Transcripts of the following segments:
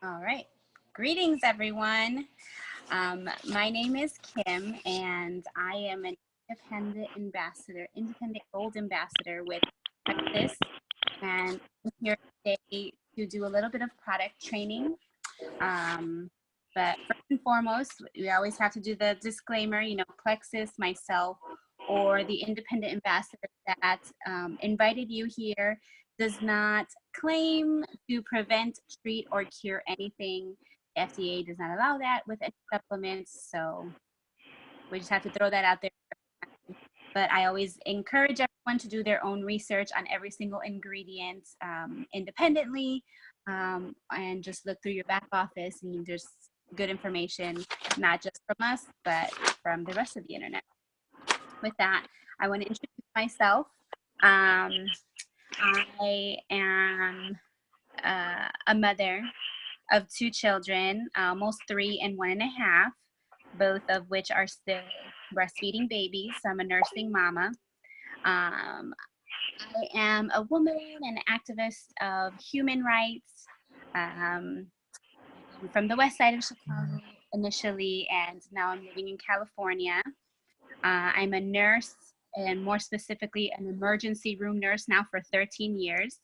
All right. Greetings, everyone. My name is Kim, and I am an independent gold ambassador with Plexus. And I'm here today to do a little bit of product training. But first and foremost, we always have to do the disclaimer, Plexus, myself, or the independent ambassador that invited you here does not claim to prevent, treat, or cure anything. The FDA does not allow that with any supplements, so we just have to throw that out there. But I always encourage everyone to do their own research on every single ingredient independently, and just look through your back office, and there's good information, not just from us, but from the rest of the internet. With that, I want to introduce myself. I am a mother of two children, almost 3 and 1.5, both of which are still breastfeeding babies. So I'm a nursing mama. I am a woman and activist of human rights. I'm from the west side of Chicago initially, and now I'm living in California. I'm a nurse, and more specifically, an emergency room nurse now for 13 years.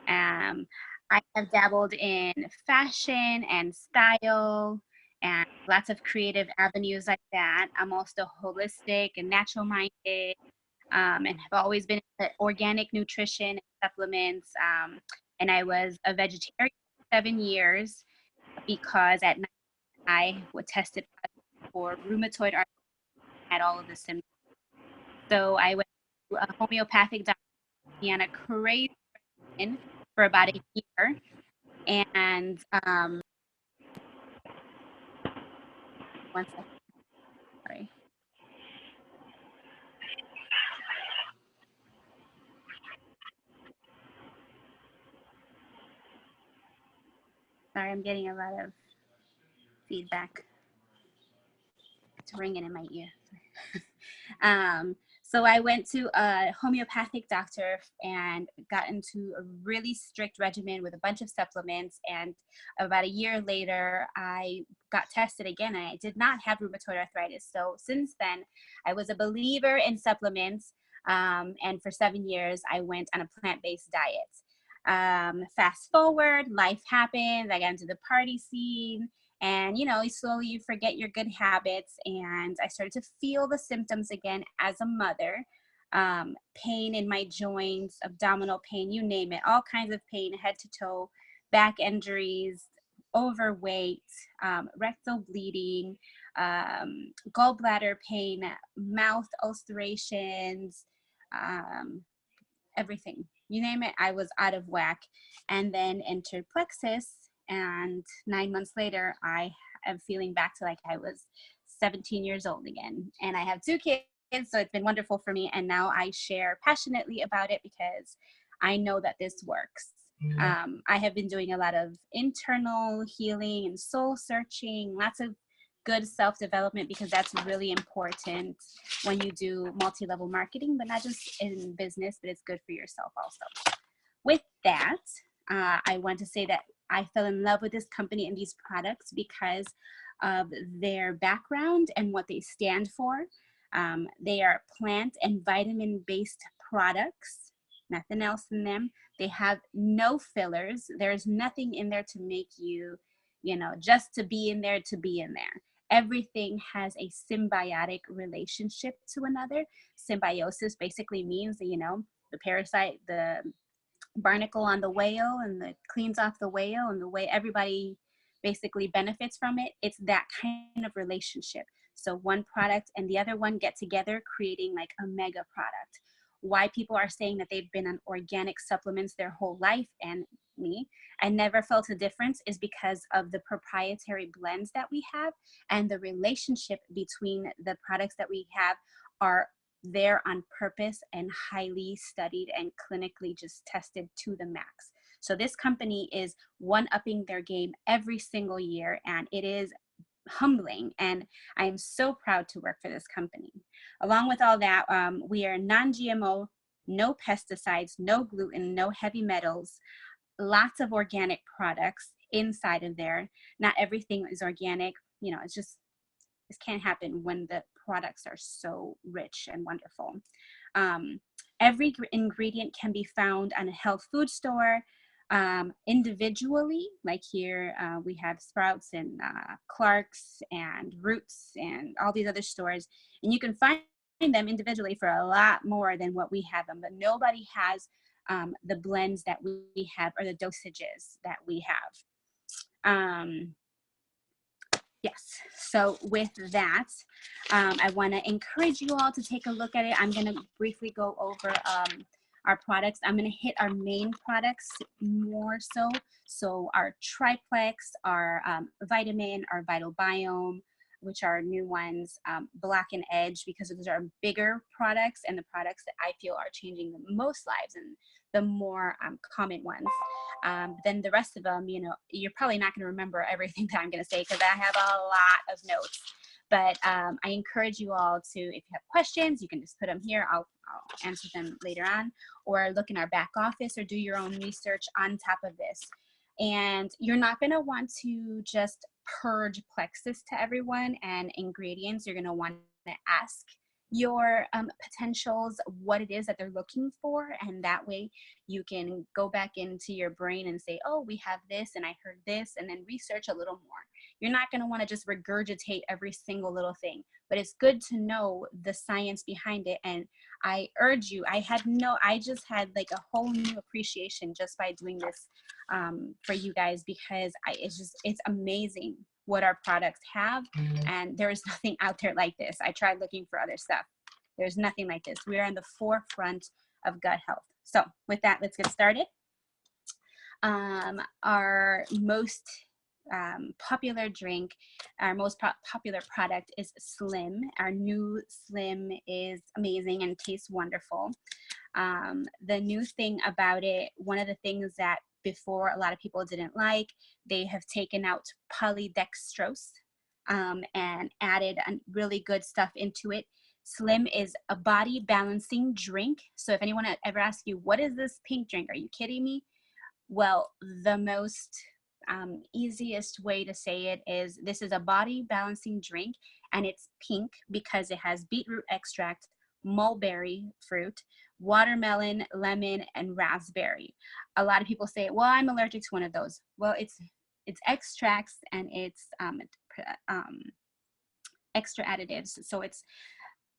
I have dabbled in fashion and style and lots of creative avenues like that. I'm also holistic and natural minded, and have always been into organic nutrition and supplements. And I was a vegetarian for 7 years because at night I was tested for rheumatoid arthritis, had all of the symptoms. So I went to a homeopathic doctor on a crazy regimen for about a year. And one second, sorry. Sorry, I'm getting a lot of feedback. It's ringing in my ear. So I went to a homeopathic doctor and got into a really strict regimen with a bunch of supplements. And about a year later, I got tested again, and I did not have rheumatoid arthritis. So since then, I was a believer in supplements. And for 7 years, I went on a plant-based diet. Fast forward, life happened. I got into the party scene. And, slowly you forget your good habits. And I started to feel the symptoms again as a mother. Pain in my joints, abdominal pain, you name it, all kinds of pain, head to toe, back injuries, overweight, rectal bleeding, gallbladder pain, mouth ulcerations, everything. You name it, I was out of whack. And then entered Plexus. And 9 months later, I am feeling back to like I was 17 years old again. And I have 2 kids, so it's been wonderful for me. And now I share passionately about it because I know that this works. I have been doing a lot of internal healing and soul searching, lots of good self-development, because that's really important when you do multi-level marketing, but not just in business, but it's good for yourself also. With that, I want to say that I fell in love with this company and these products because of their background and what they stand for. They are plant and vitamin-based products, nothing else in them. They have no fillers. There's nothing in there to make you, just to be in there, to be in there. Everything has a symbiotic relationship to another. Symbiosis basically means that, the parasite, the barnacle on the whale, and the cleans off the whale, and the way everybody basically benefits from it. It's that kind of relationship. So one product and the other one get together, creating like a mega product. Why people are saying that they've been on organic supplements their whole life, and me, I never felt a difference, is because of the proprietary blends that we have, and the relationship between the products that we have are there on purpose and highly studied and clinically just tested to the max. So this company is one-upping their game every single year, and it is humbling, and I am so proud to work for this company. Along with all that, we are non-GMO, no pesticides, no gluten, no heavy metals, lots of organic products. inside of there. Not everything is organic. You know, it's just, this can't happen when the products are so rich and wonderful. Every ingredient can be found on a health food store individually. Like here, we have Sprouts and Clark's and Roots and all these other stores, and you can find them individually for a lot more than what we have them, but nobody has the blends that we have or the dosages that we have. Yes, so with that, I want to encourage you all to take a look at it. I'm going to briefly go over our products. I'm going to hit our main products more so. So our Triplex, our Vitamin, our Vital Biome, which are new ones, Black and Edge, because those are bigger products and the products that I feel are changing the most lives and the more common ones. Then the rest of them, you know, you're probably not going to remember everything that I'm going to say because I have a lot of notes. But I encourage you all to, if you have questions, you can just put them here. I'll answer them later on, or look in our back office or do your own research on top of this. And you're not going to want to just purge Plexus to everyone and ingredients. You're going to want to ask your potentials what it is that they're looking for, and that way you can go back into your brain and say, oh, we have this and I heard this, and then research a little more. You're not going to want to just regurgitate every single little thing, but it's good to know the science behind it. And I urge you, I just had like a whole new appreciation just by doing this for you guys, because it's amazing what our products have, and there's nothing out there like this. I tried looking for other stuff. There's nothing like this. We are in the forefront of gut health. So with that, let's get started. Our most popular drink, our most popular product is Slim. Our new Slim is amazing and tastes wonderful. The new thing about it, one of the things that before a lot of people didn't like, they have taken out polydextrose and added really good stuff into it. Slim is a body balancing drink. So if anyone ever asks you, what is this pink drink? Are you kidding me? Well, the most easiest way to say it is this is a body balancing drink, and it's pink because it has beetroot extract, mulberry fruit, watermelon, lemon, and raspberry. A lot of people say, well, I'm allergic to one of those. Well, it's extracts and it's extra additives. So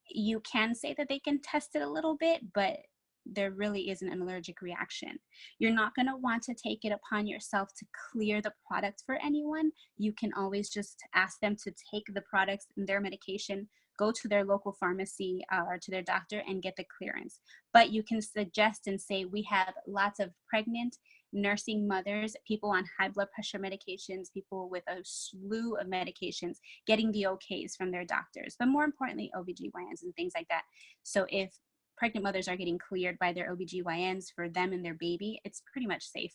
you can say that they can test it a little bit, but there really isn't an allergic reaction. You're not going to want to take it upon yourself to clear the product for anyone. You can always just ask them to take the products and their medication, go to their local pharmacy or to their doctor and get the clearance. But you can suggest and say, we have lots of pregnant, nursing mothers, people on high blood pressure medications, people with a slew of medications, getting the okays from their doctors, but more importantly, OBGYNs and things like that. So if pregnant mothers are getting cleared by their OBGYNs for them and their baby, it's pretty much safe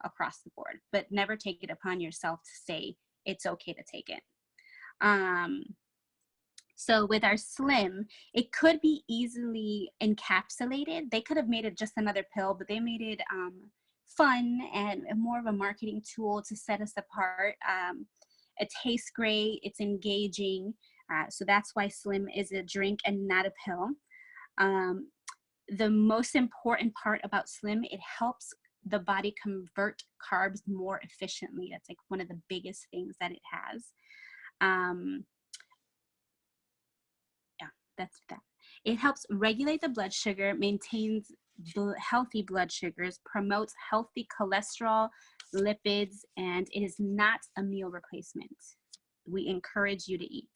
across the board. But never take it upon yourself to say it's okay to take it. So with our Slim, it could be easily encapsulated. They could have made it just another pill, but they made it fun and more of a marketing tool to set us apart. It tastes great, it's engaging. So that's why Slim is a drink and not a pill. The most important part about Slim, it helps the body convert carbs more efficiently. That's like one of the biggest things that it has. Yeah, that's that. It helps regulate the blood sugar, maintains healthy blood sugars, promotes healthy cholesterol, lipids, and it is not a meal replacement. We encourage you to eat.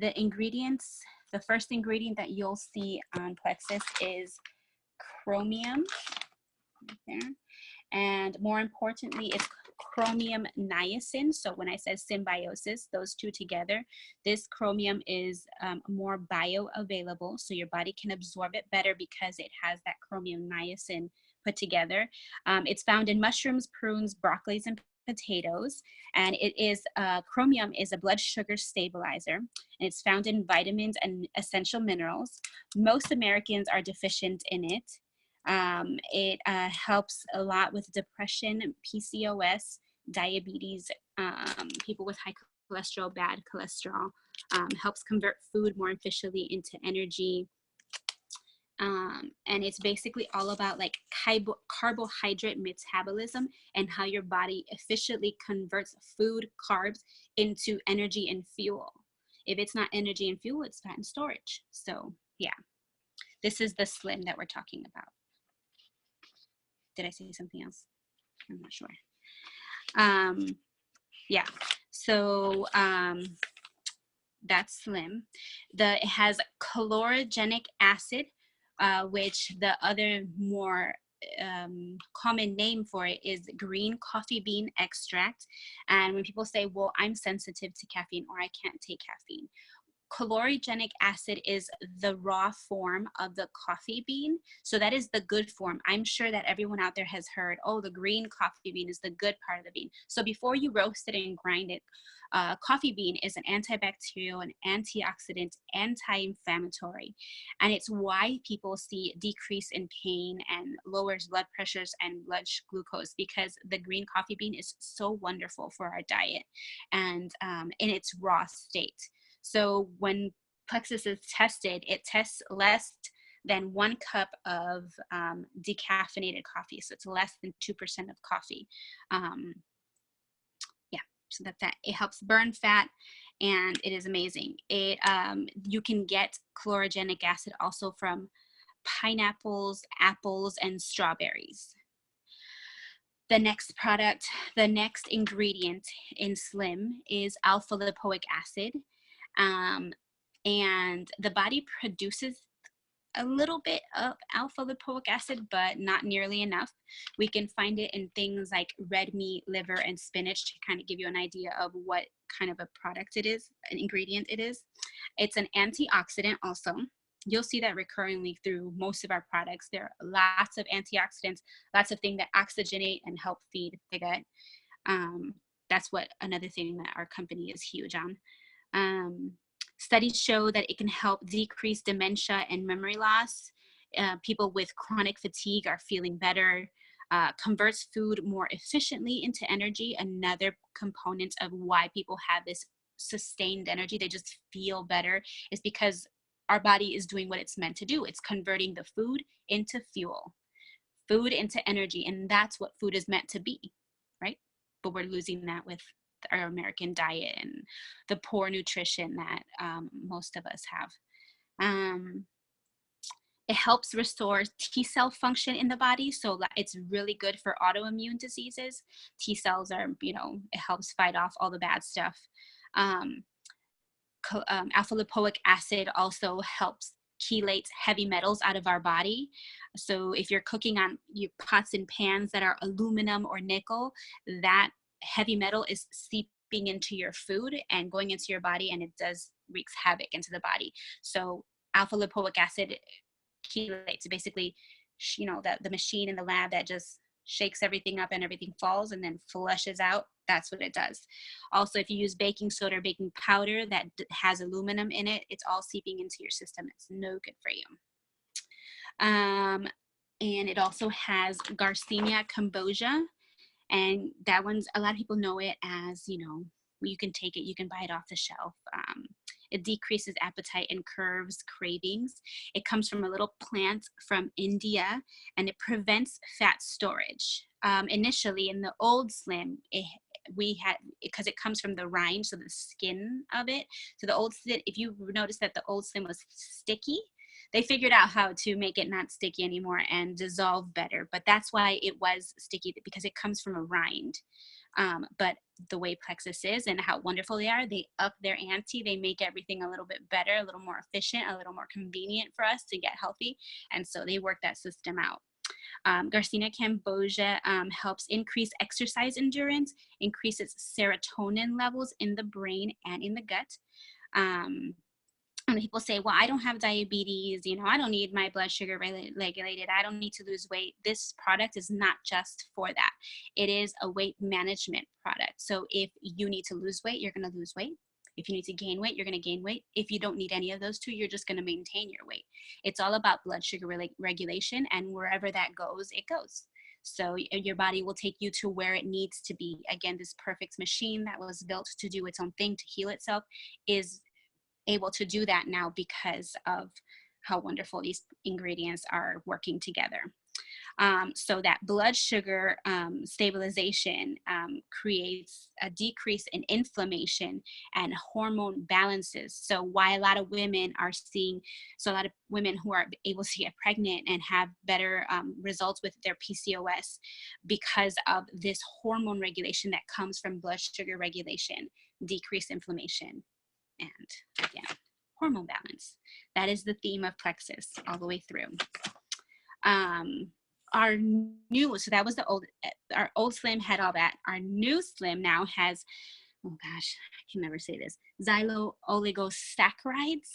The ingredients, the first ingredient that you'll see on Plexus is chromium, right there. And more importantly, it's chromium niacin. So when I said symbiosis, those two together, this chromium is more bioavailable. So your body can absorb it better because it has that chromium niacin put together. It's found in mushrooms, prunes, broccolis, and potatoes, and it is chromium is a blood sugar stabilizer, and it's found in vitamins and essential minerals. Most Americans are deficient in it. It helps a lot with depression, PCOS, diabetes, people with high cholesterol, bad cholesterol, helps convert food more efficiently into energy. And it's basically all about like carbohydrate metabolism and how your body efficiently converts food, carbs into energy and fuel. If it's not energy and fuel, it's fat and storage. So yeah, this is the slim that we're talking about. Did I say something else? I'm not sure. Yeah, so that's slim. It has chlorogenic acid, which the other more common name for it is green coffee bean extract. And when people say, well, I'm sensitive to caffeine or I can't take caffeine, chlorogenic acid is the raw form of the coffee bean. So that is the good form. I'm sure that everyone out there has heard, oh, the green coffee bean is the good part of the bean. So before you roast it and grind it, coffee bean is an antibacterial, an antioxidant, anti-inflammatory. And it's why people see decrease in pain and lowers blood pressures and blood glucose, because the green coffee bean is so wonderful for our diet and in its raw state. So when Plexus is tested, it tests less than 1 cup of decaffeinated coffee. So it's less than 2% of coffee. Yeah, so that's that. It helps burn fat and it is amazing. You can get chlorogenic acid also from pineapples, apples, and strawberries. The next product, the next ingredient in Slim is alpha lipoic acid. And the body produces a little bit of alpha lipoic acid, but not nearly enough. We can find it in things like red meat, liver, and spinach to kind of give you an idea of what kind of a product it is, an ingredient it is. It's an antioxidant also. You'll see that recurringly through most of our products. There are lots of antioxidants, lots of things that oxygenate and help feed the gut. That's what another thing that our company is huge on. Studies show that it can help decrease dementia and memory loss. People with chronic fatigue are feeling better. Converts food more efficiently into energy. Another component of why people have this sustained energy, they just feel better, is because our body is doing what it's meant to do. It's converting the food into fuel, food into energy, and that's what food is meant to be, right? But we're losing that with our American diet and the poor nutrition that most of us have. It helps restore T cell function in the body. So it's really good for autoimmune diseases. T cells are, it helps fight off all the bad stuff. Alpha lipoic acid also helps chelate heavy metals out of our body. So if you're cooking on your pots and pans that are aluminum or nickel, that heavy metal is seeping into your food and going into your body, and it does wreaks havoc into the body. So alpha lipoic acid chelates, basically, the machine in the lab that just shakes everything up and everything falls and then flushes out. That's what it does. Also, if you use baking soda or baking powder that has aluminum in it, it's all seeping into your system. It's no good for you. And it also has Garcinia cambogia. And that one's, a lot of people know it as, you can take it, you can buy it off the shelf. It decreases appetite and curbs cravings. It comes from a little plant from India, and it prevents fat storage. Initially, in the old Slim, because it comes from the rind, so the skin of it. So the old Slim, if you notice that the old Slim was sticky, they figured out how to make it not sticky anymore and dissolve better. But that's why it was sticky, because it comes from a rind. But the way Plexus is and how wonderful they are, they up their ante. They make everything a little bit better, a little more efficient, a little more convenient for us to get healthy. And so they work that system out. Garcinia cambogia helps increase exercise endurance, increases serotonin levels in the brain and in the gut. And people say, well, I don't have diabetes, I don't need my blood sugar regulated, I don't need to lose weight. This product is not just for that. It is a weight management product. So if you need to lose weight, you're going to lose weight. If you need to gain weight, you're going to gain weight. If you don't need any of those two, you're just going to maintain your weight. It's all about blood sugar regulation, and wherever that goes, it goes. So your body will take you to where it needs to be. Again, this perfect machine that was built to do its own thing, to heal itself, is able to do that now because of how wonderful these ingredients are working together. So that blood sugar stabilization creates a decrease in inflammation and hormone balances. So why a lot of women are seeing, so a lot of women who are able to get pregnant and have better results with their PCOS, because of this hormone regulation that comes from blood sugar regulation, decreased inflammation, and again, hormone balance. That is the theme of Plexus all the way through. Our new, so that was our old Slim had all that. Our new Slim now has, oh gosh, I can never say this, xylo oligosaccharides.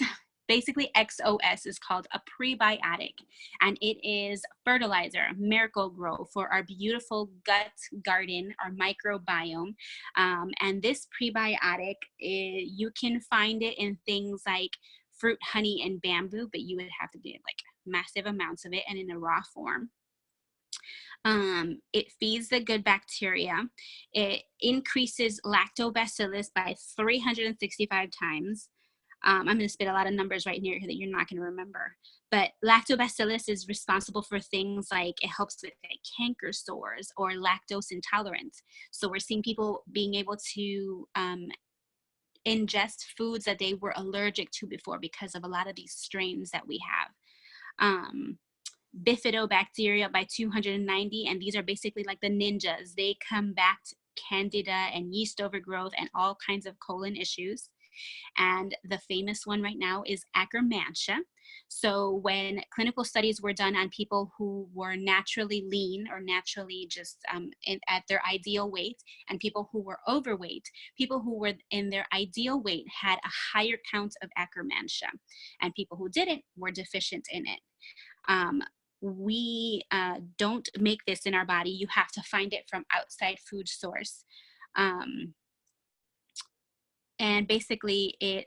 Basically, XOS is called a prebiotic, and it is fertilizer, miracle grow for our beautiful gut garden, our microbiome. And this prebiotic, you can find it in things like fruit, honey, and bamboo, but you would have to do like massive amounts of it and in a raw form. It feeds the good bacteria. It increases lactobacillus by 365 times. I'm going to spit a lot of numbers right here that you're not going to remember. But lactobacillus is responsible for things like it helps with like canker sores or lactose intolerance. So we're seeing people being able to ingest foods that they were allergic to before because of a lot of these strains that we have. Bifidobacteria by 290, and these are basically like the ninjas. They combat candida and yeast overgrowth and all kinds of colon issues. And the famous one right now is Akkermansia. So when clinical studies were done on people who were naturally lean or naturally just at their ideal weight, and people who were overweight, people who were in their ideal weight had a higher count of Akkermansia, and people who didn't were deficient in it. We don't make this in our body. You have to find it from outside food source. And basically it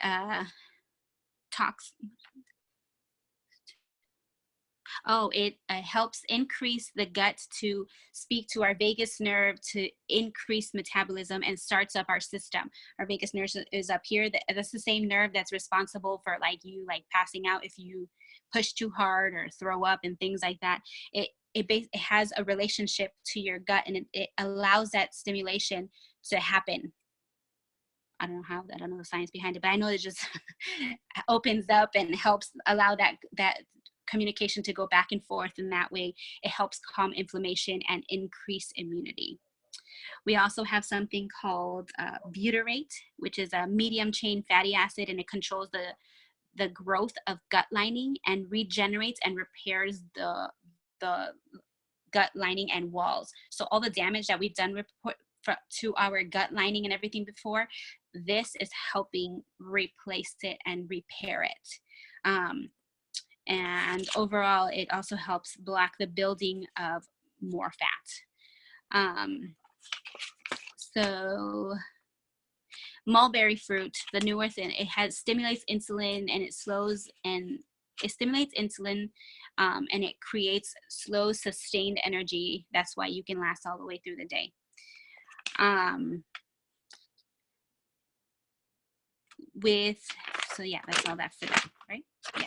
it helps increase the gut to speak to our vagus nerve to increase metabolism and starts up our system. Our vagus nerve is up here. That's the same nerve that's responsible for like passing out if you push too hard or throw up and things like that. It has a relationship to your gut, and it allows that stimulation to happen. I don't know how, I don't know the science behind it, but I know it just opens up and helps allow that communication to go back and forth, and that way it helps calm inflammation and increase immunity. We also have something called butyrate, which is a medium chain fatty acid, and it controls the growth of gut lining and regenerates and repairs the gut lining and walls. So all the damage that we've done to our gut lining and everything before, this is helping replace it and repair it. And overall, it also helps block the building of more fat. So mulberry fruit, the newer thing, it stimulates insulin, and it stimulates insulin, and it creates slow, sustained energy. That's why you can last all the way through the day. So yeah, that's all that for that, right? Yeah.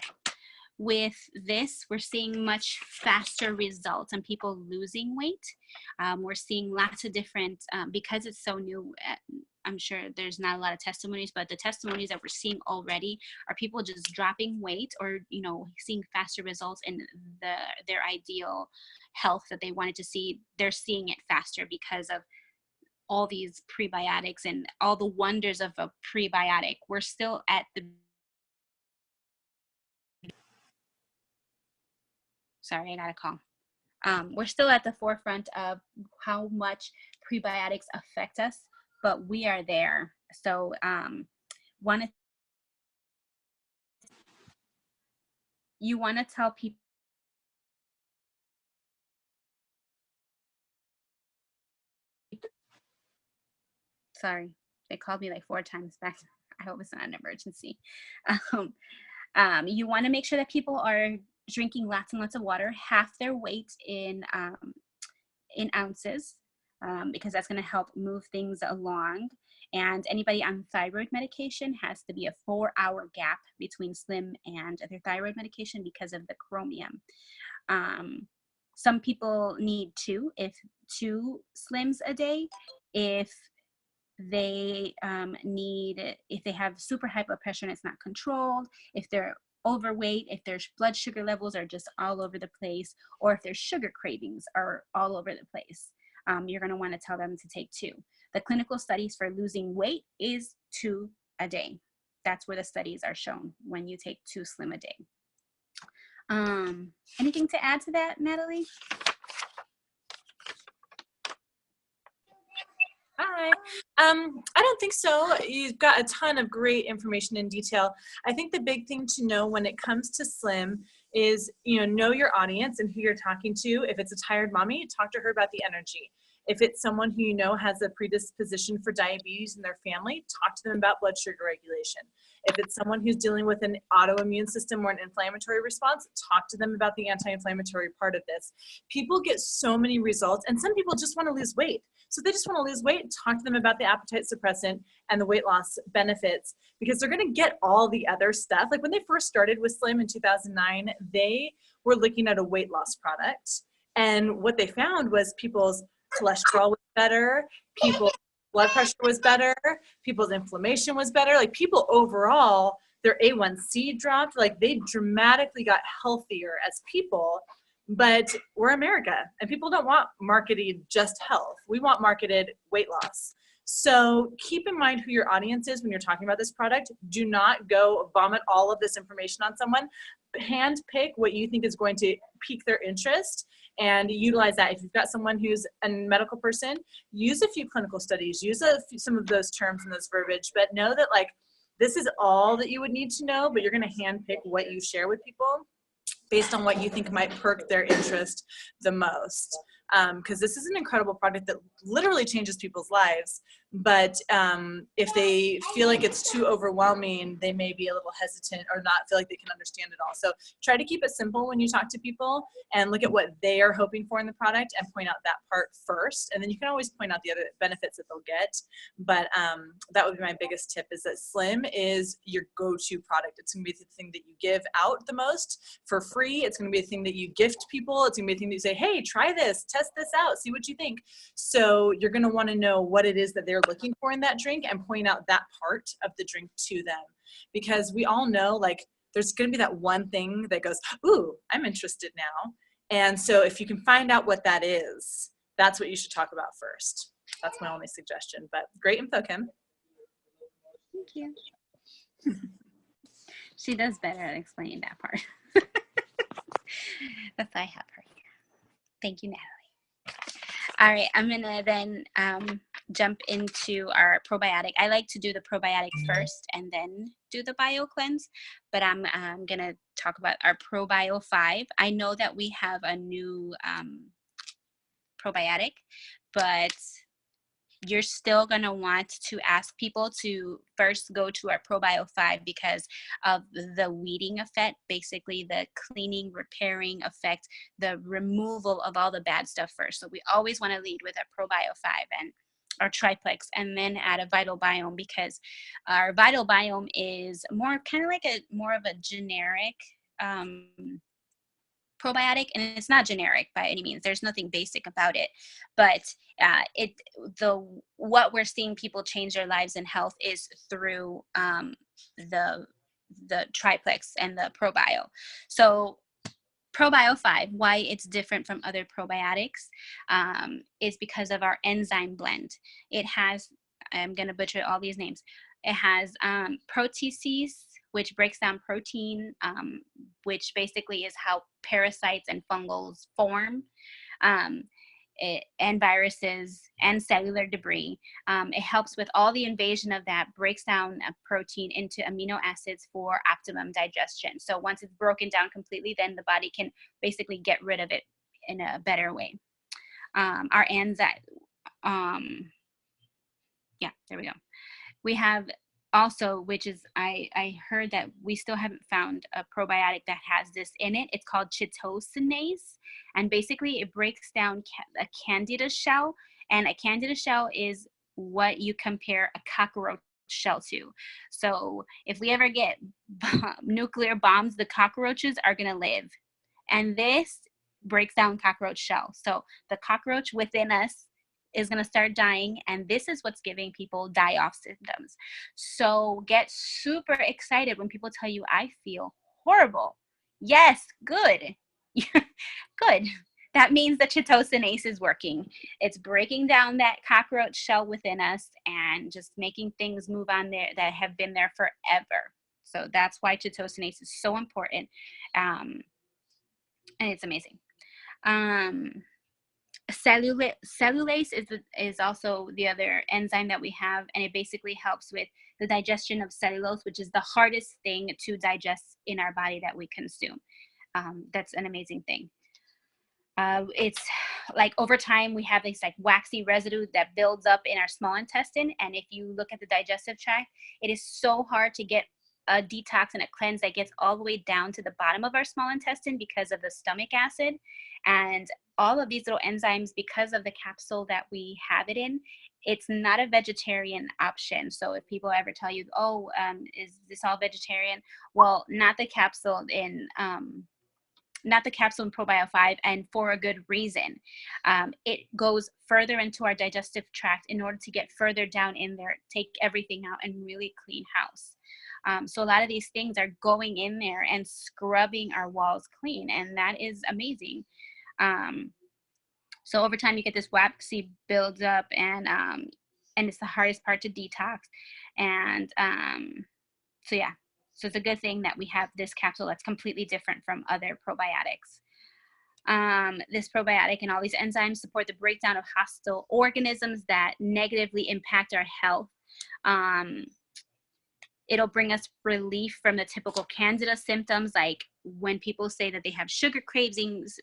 With this, we're seeing much faster results on people losing weight. We're seeing lots of different, because it's so new, I'm sure there's not a lot of testimonies, but the testimonies that we're seeing already are people just dropping weight or, seeing faster results in their ideal health that they wanted to see. They're seeing it faster because of all these prebiotics and all the wonders of a prebiotic. We're still at the sorry, I got a call. We're still at the forefront of how much prebiotics affect us, but we are there. So you want to tell people, sorry, they called me like 4 times back. I hope it's not an emergency. Um, you want to make sure that people are drinking lots and lots of water, half their weight in ounces, because that's going to help move things along. And anybody on thyroid medication has to be a 4-hour gap between Slim and their thyroid medication because of the chromium. Some people need two Slims a day. If they if they have super high blood pressure and it's not controlled, if they're overweight, if their blood sugar levels are just all over the place, or if their sugar cravings are all over the place, you're going to want to tell them to take 2. The clinical studies for losing weight is 2 a day. That's where the studies are shown, when you take 2 Slim a day. Anything to add to that, Natalie? Hi. I don't think so. You've got a ton of great information in detail. I think the big thing to know when it comes to Slim is, know your audience and who you're talking to. If it's a tired mommy, talk to her about the energy. If it's someone who has a predisposition for diabetes in their family, talk to them about blood sugar regulation. If it's someone who's dealing with an autoimmune system or an inflammatory response, talk to them about the anti-inflammatory part of this. People get so many results, and some people just want to lose weight. So they just want to lose weight, talk to them about the appetite suppressant and the weight loss benefits, because they're going to get all the other stuff. Like when they first started with Slim in 2009, they were looking at a weight loss product. And what they found was people's cholesterol was better, people's blood pressure was better, people's inflammation was better. Like people overall, their A1C dropped. Like they dramatically got healthier as people. But we're America, and people don't want marketed just health. We want marketed weight loss. So keep in mind who your audience is when you're talking about this product. Do not go vomit all of this information on someone. Hand pick what you think is going to pique their interest and utilize that. If you've got someone who's a medical person, use a few clinical studies, use some of those terms and those verbiage, but know that like this is all that you would need to know, but you're going to hand pick what you share with people based on what you think might perk their interest the most. Because this is an incredible product that literally changes people's lives. But if they feel like it's too overwhelming, they may be a little hesitant or not feel like they can understand it all. So try to keep it simple when you talk to people and look at what they are hoping for in the product and point out that part first. And then you can always point out the other benefits that they'll get. But that would be my biggest tip, is that Slim is your go-to product. It's going to be the thing that you give out the most for free. It's going to be a thing that you gift people. It's going to be a thing that you say, hey, try this, test this out, see what you think. So you're going to want to know what it is that they're looking for in that drink and point out that part of the drink to them. Because we all know, like, there's going to be that one thing that goes, ooh, I'm interested now. And so if you can find out what that is, that's what you should talk about first. That's my only suggestion. But great info, Kim. Thank you. She does better at explaining that part. That's why I have her here. Thank you, Natalie. All right, I'm gonna then jump into our probiotic. I like to do the probiotic first and then do the bio cleanse, but I'm gonna talk about our ProBio 5. I know that we have a new probiotic, but you're still going to want to ask people to first go to our ProBio 5 because of the weeding effect, basically the cleaning, repairing effect, the removal of all the bad stuff first. So we always want to lead with our ProBio 5 and our triplex, and then add a vital biome, because our vital biome is more kind of like more of a generic probiotic, and it's not generic by any means. There's nothing basic about it, but what we're seeing people change their lives and health is through the triplex and the ProBio. So ProBio 5, why it's different from other probiotics, is because of our enzyme blend. It has, I'm going to butcher all these names. It has proteases, which breaks down protein, which basically is how parasites and fungals form, and viruses and cellular debris. It helps with all the invasion of that, breaks down a protein into amino acids for optimum digestion. So once it's broken down completely, then the body can basically get rid of it in a better way. Our enzyme, yeah, there we go. We have also, which is, I heard that we still haven't found a probiotic that has this in it. It's called chitosanase, and basically it breaks down a candida shell, and a candida shell is what you compare a cockroach shell to. So if we ever get nuclear bombs, the cockroaches are going to live, and this breaks down cockroach shell. So the cockroach within us is going to start dying, and this is what's giving people die-off symptoms. So get super excited when people tell you, I feel horrible. Yes, good. Good. That means the chitosanase is working. It's breaking down that cockroach shell within us and just making things move on there that have been there forever. So that's why chitosanase is so important. And it's amazing. Cellulase is also the other enzyme that we have, and it basically helps with the digestion of cellulose, which is the hardest thing to digest in our body that we consume. That's an amazing thing. It's like over time we have this like waxy residue that builds up in our small intestine, and if you look at the digestive tract, it is so hard to get a detox and a cleanse that gets all the way down to the bottom of our small intestine because of the stomach acid. And all of these little enzymes, because of the capsule that we have it in, it's not a vegetarian option. So if people ever tell you, oh, is this all vegetarian? Well, not the capsule in Probio 5, and for a good reason. It goes further into our digestive tract in order to get further down in there, take everything out, and really clean house. So a lot of these things are going in there and scrubbing our walls clean, and that is amazing. So over time you get this waxy builds up, and it's the hardest part to detox. And so yeah, so it's a good thing that we have this capsule that's completely different from other probiotics. This probiotic and all these enzymes support the breakdown of hostile organisms that negatively impact our health. It'll bring us relief from the typical candida symptoms, like when people say that they have sugar cravings,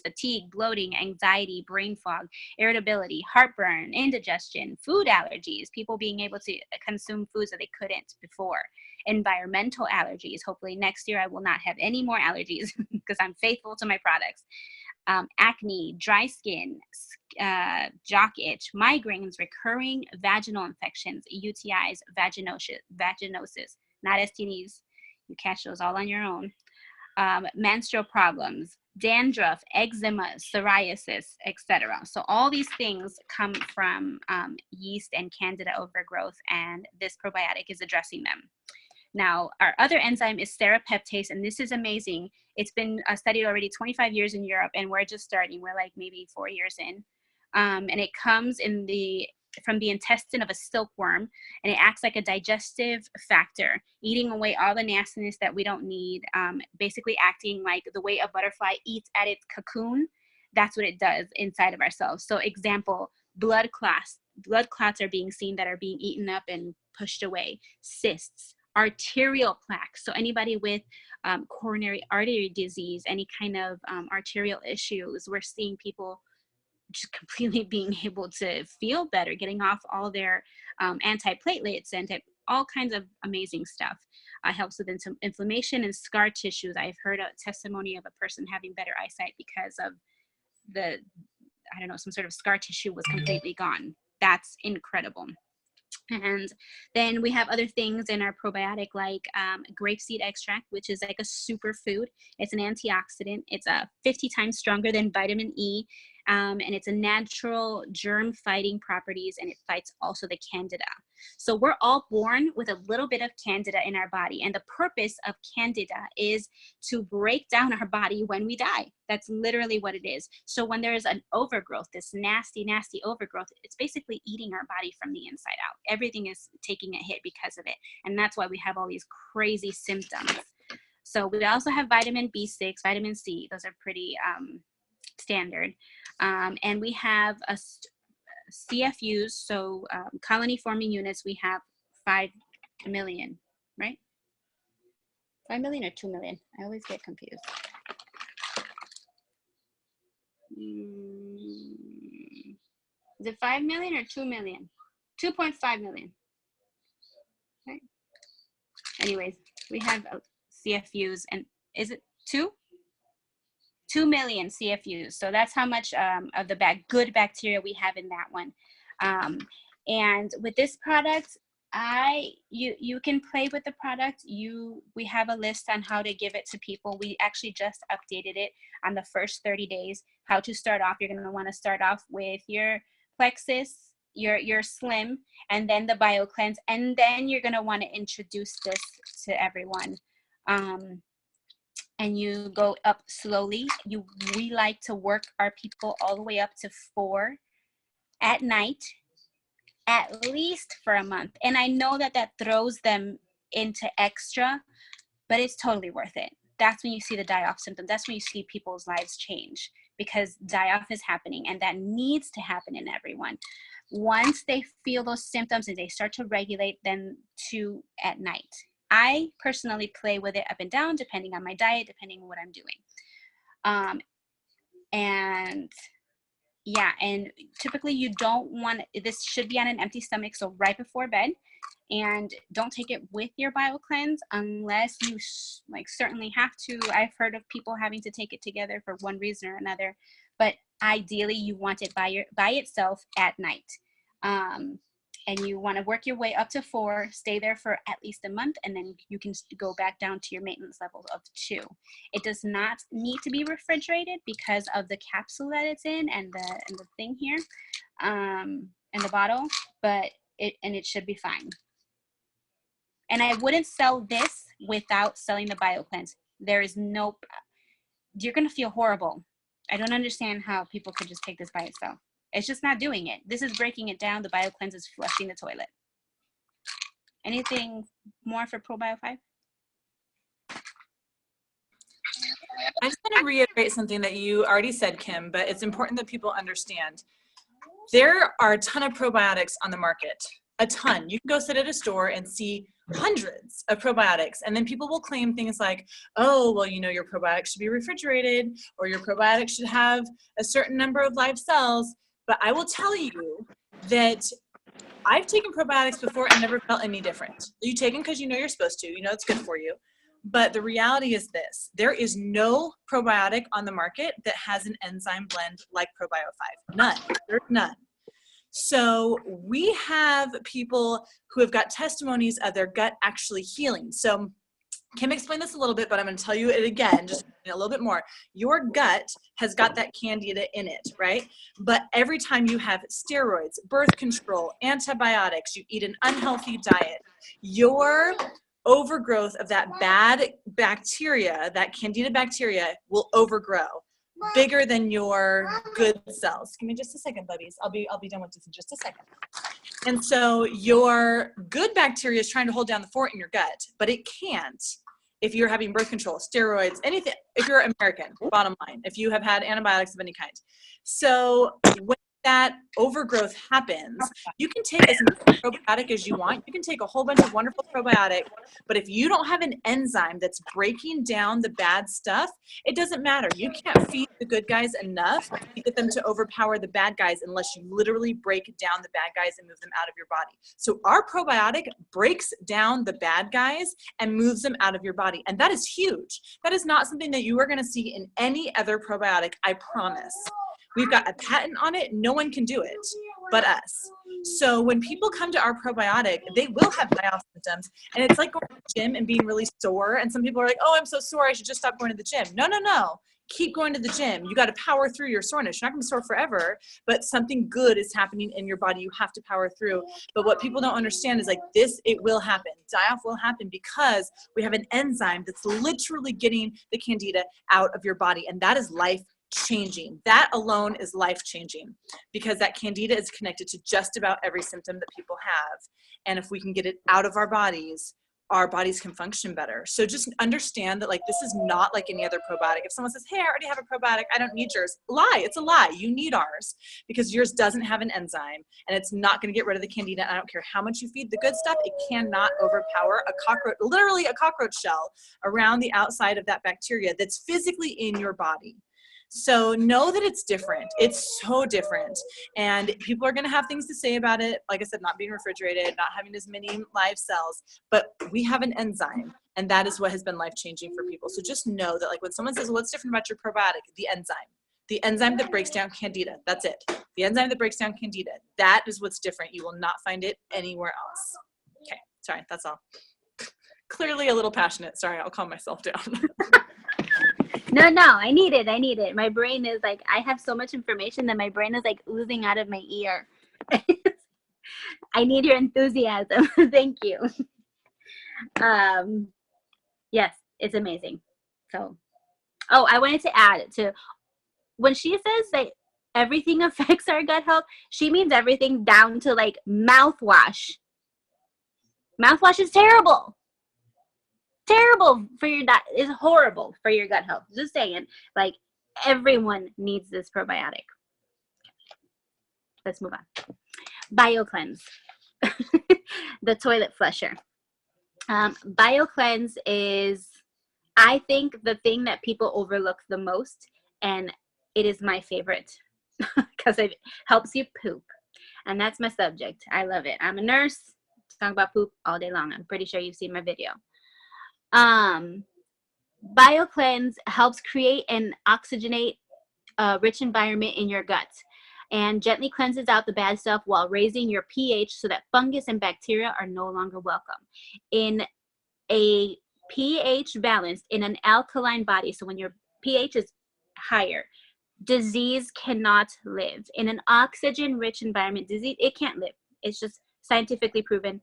fatigue, bloating, anxiety, brain fog, irritability, heartburn, indigestion, food allergies, people being able to consume foods that they couldn't before, environmental allergies. Hopefully next year I will not have any more allergies because I'm faithful to my products. Acne, dry skin, jock itch, migraines, recurring vaginal infections, UTIs, vaginosis, not STDs. You catch those all on your own. Menstrual problems, dandruff, eczema, psoriasis, etc. So all these things come from yeast and candida overgrowth, and this probiotic is addressing them. Now, our other enzyme is serrapeptase, and this is amazing. It's been studied already 25 years in Europe, and we're just starting. We're like maybe 4 years in. And it comes from the intestine of a silkworm, and it acts like a digestive factor, eating away all the nastiness that we don't need, basically acting like the way a butterfly eats at its cocoon. That's what it does inside of ourselves. So example, blood clots are being seen that are being eaten up and pushed away. Cysts, arterial plaque. So anybody with coronary artery disease, any kind of arterial issues, we're seeing people just completely being able to feel better, getting off all their antiplatelets and all kinds of amazing stuff. Helps with inflammation and scar tissues. I've heard a testimony of a person having better eyesight because of some sort of scar tissue was completely gone. That's incredible. And then we have other things in our probiotic like grapeseed extract, which is like a superfood. It's an antioxidant. It's 50 times stronger than vitamin E, and it's a natural germ fighting properties, and it fights also the candida. So we're all born with a little bit of candida in our body, and the purpose of candida is to break down our body when we die. That's literally what it is. So when there's an overgrowth, this nasty, nasty overgrowth, it's basically eating our body from the inside out. Everything is taking a hit because of it. And that's why we have all these crazy symptoms. So we also have vitamin B6, vitamin C. Those are pretty standard. And we have a CFUs, so colony forming units, we have 5 million, right? 5 million or 2 million? I always get confused. Is it 5 million or 2 million? 2.5 million. anyways, we have CFUs, and is it 2 million CFUs. So that's how much of the good bacteria we have in that one. And with this product, you can play with the product. We have a list on how to give it to people. We actually just updated it on the first 30 days, how to start off. You're going to want to start off with your Plexus, your Slim, and then the BioCleanse, and then you're going to want to introduce this to everyone. And you go up slowly. We like to work our people all the way up to 4 at night, at least for a month. And I know that throws them into extra, but it's totally worth it. That's when you see the die-off symptoms. That's when you see people's lives change, because die-off is happening, and that needs to happen in everyone. Once they feel those symptoms and they start to regulate, then 2 at night. I personally play with it up and down, depending on my diet, depending on what I'm doing. And yeah, and typically you don't want, this should be on an empty stomach, so right before bed. And don't take it with your BioCleanse unless you certainly have to. I've heard of people having to take it together for one reason or another, but ideally you want it by itself at night. And you want to work your way up to 4, stay there for at least a month, and then you can go back down to your maintenance level of 2. It does not need to be refrigerated because of the capsule that it's in and the thing here, and the bottle, but it should be fine. And I wouldn't sell this without selling the BioCleanse. There is no, you're going to feel horrible. I don't understand how people could just take this by itself. It's just not doing it. This is breaking it down. The BioCleanse is flushing the toilet. Anything more for ProBio 5? I just want to reiterate something that you already said, Kim, but it's important that people understand. There are a ton of probiotics on the market, a ton. You can go sit at a store and see hundreds of probiotics, and then people will claim things like, oh, well, your probiotics should be refrigerated, or your probiotics should have a certain number of live cells. But I will tell you that I've taken probiotics before and never felt any different. You take them because you know you're supposed to, it's good for you. But the reality is this: there is no probiotic on the market that has an enzyme blend like ProBio 5. None. There's none. So we have people who have got testimonies of their gut actually healing. So Kim explained this a little bit, but I'm going to tell you it again, just a little bit more. Your gut has got that candida in it, right? But every time you have steroids, birth control, antibiotics, you eat an unhealthy diet, your overgrowth of that bad bacteria, that candida bacteria, will overgrow bigger than your good cells. Give me just a second, buddies. I'll be done with this in just a second. And so your good bacteria is trying to hold down the fort in your gut, but it can't if you're having birth control, steroids, anything, if you're American, bottom line, if you have had antibiotics of any kind. So when that overgrowth happens, you can take as much probiotic as you want. You can take a whole bunch of wonderful probiotic, but if you don't have an enzyme that's breaking down the bad stuff, it doesn't matter. You can't feed the good guys enough to get them to overpower the bad guys unless you literally break down the bad guys and move them out of your body. So our probiotic breaks down the bad guys and moves them out of your body. And that is huge. That is not something that you are going to see in any other probiotic, I promise. We've got a patent on it. No one can do it but us. So when people come to our probiotic, they will have die-off symptoms. And it's like going to the gym and being really sore. And some people are like, oh, I'm so sore, I should just stop going to the gym. No, no, no. Keep going to the gym. You got to power through your soreness. You're not going to be sore forever, but something good is happening in your body. You have to power through. But what people don't understand is it will happen. Die-off will happen because we have an enzyme that's literally getting the candida out of your body. And that is life-changing. That alone is life-changing because that candida is connected to just about every symptom that people have. And if we can get it out of our bodies can function better. So just understand that this is not like any other probiotic. If someone says, hey, I already have a probiotic, I don't need yours. Lie, it's a lie. You need ours because yours doesn't have an enzyme and it's not going to get rid of the candida. I don't care how much you feed the good stuff. It cannot overpower a cockroach, literally a cockroach shell around the outside of that bacteria that's physically in your body. So know that it's different. It's so different. And people are going to have things to say about it. Like I said, not being refrigerated, not having as many live cells, but we have an enzyme. And that is what has been life-changing for people. So just know that, like, when someone says, what's different about your probiotic? The enzyme that breaks down candida. That's it. The enzyme that breaks down candida. That is what's different. You will not find it anywhere else. Okay. Sorry. That's all. Clearly a little passionate. Sorry. I'll calm myself down. No, I need it. My brain is like, I have so much information that my brain is like oozing out of my ear. I need your enthusiasm. Thank you. Yes, it's amazing. So, oh, I wanted to add to, when she says that everything affects our gut health, she means everything down to like mouthwash. Mouthwash is terrible. Terrible for your gut. Is horrible for your gut health. Just saying, like, everyone needs this probiotic. Let's move on. BioCleanse, the toilet flusher. BioCleanse is, I think, the thing that people overlook the most, and it is my favorite because it helps you poop, and that's my subject. I love it. I'm a nurse. Talk about poop all day long. I'm pretty sure you've seen my video. BioCleanse helps create and oxygenate a rich environment in your gut and gently cleanses out the bad stuff while raising your pH so that fungus and bacteria are no longer welcome. In a pH balance, in an alkaline body, so when your pH is higher, disease cannot live. In an oxygen-rich environment, disease, it can't live. It's just scientifically proven.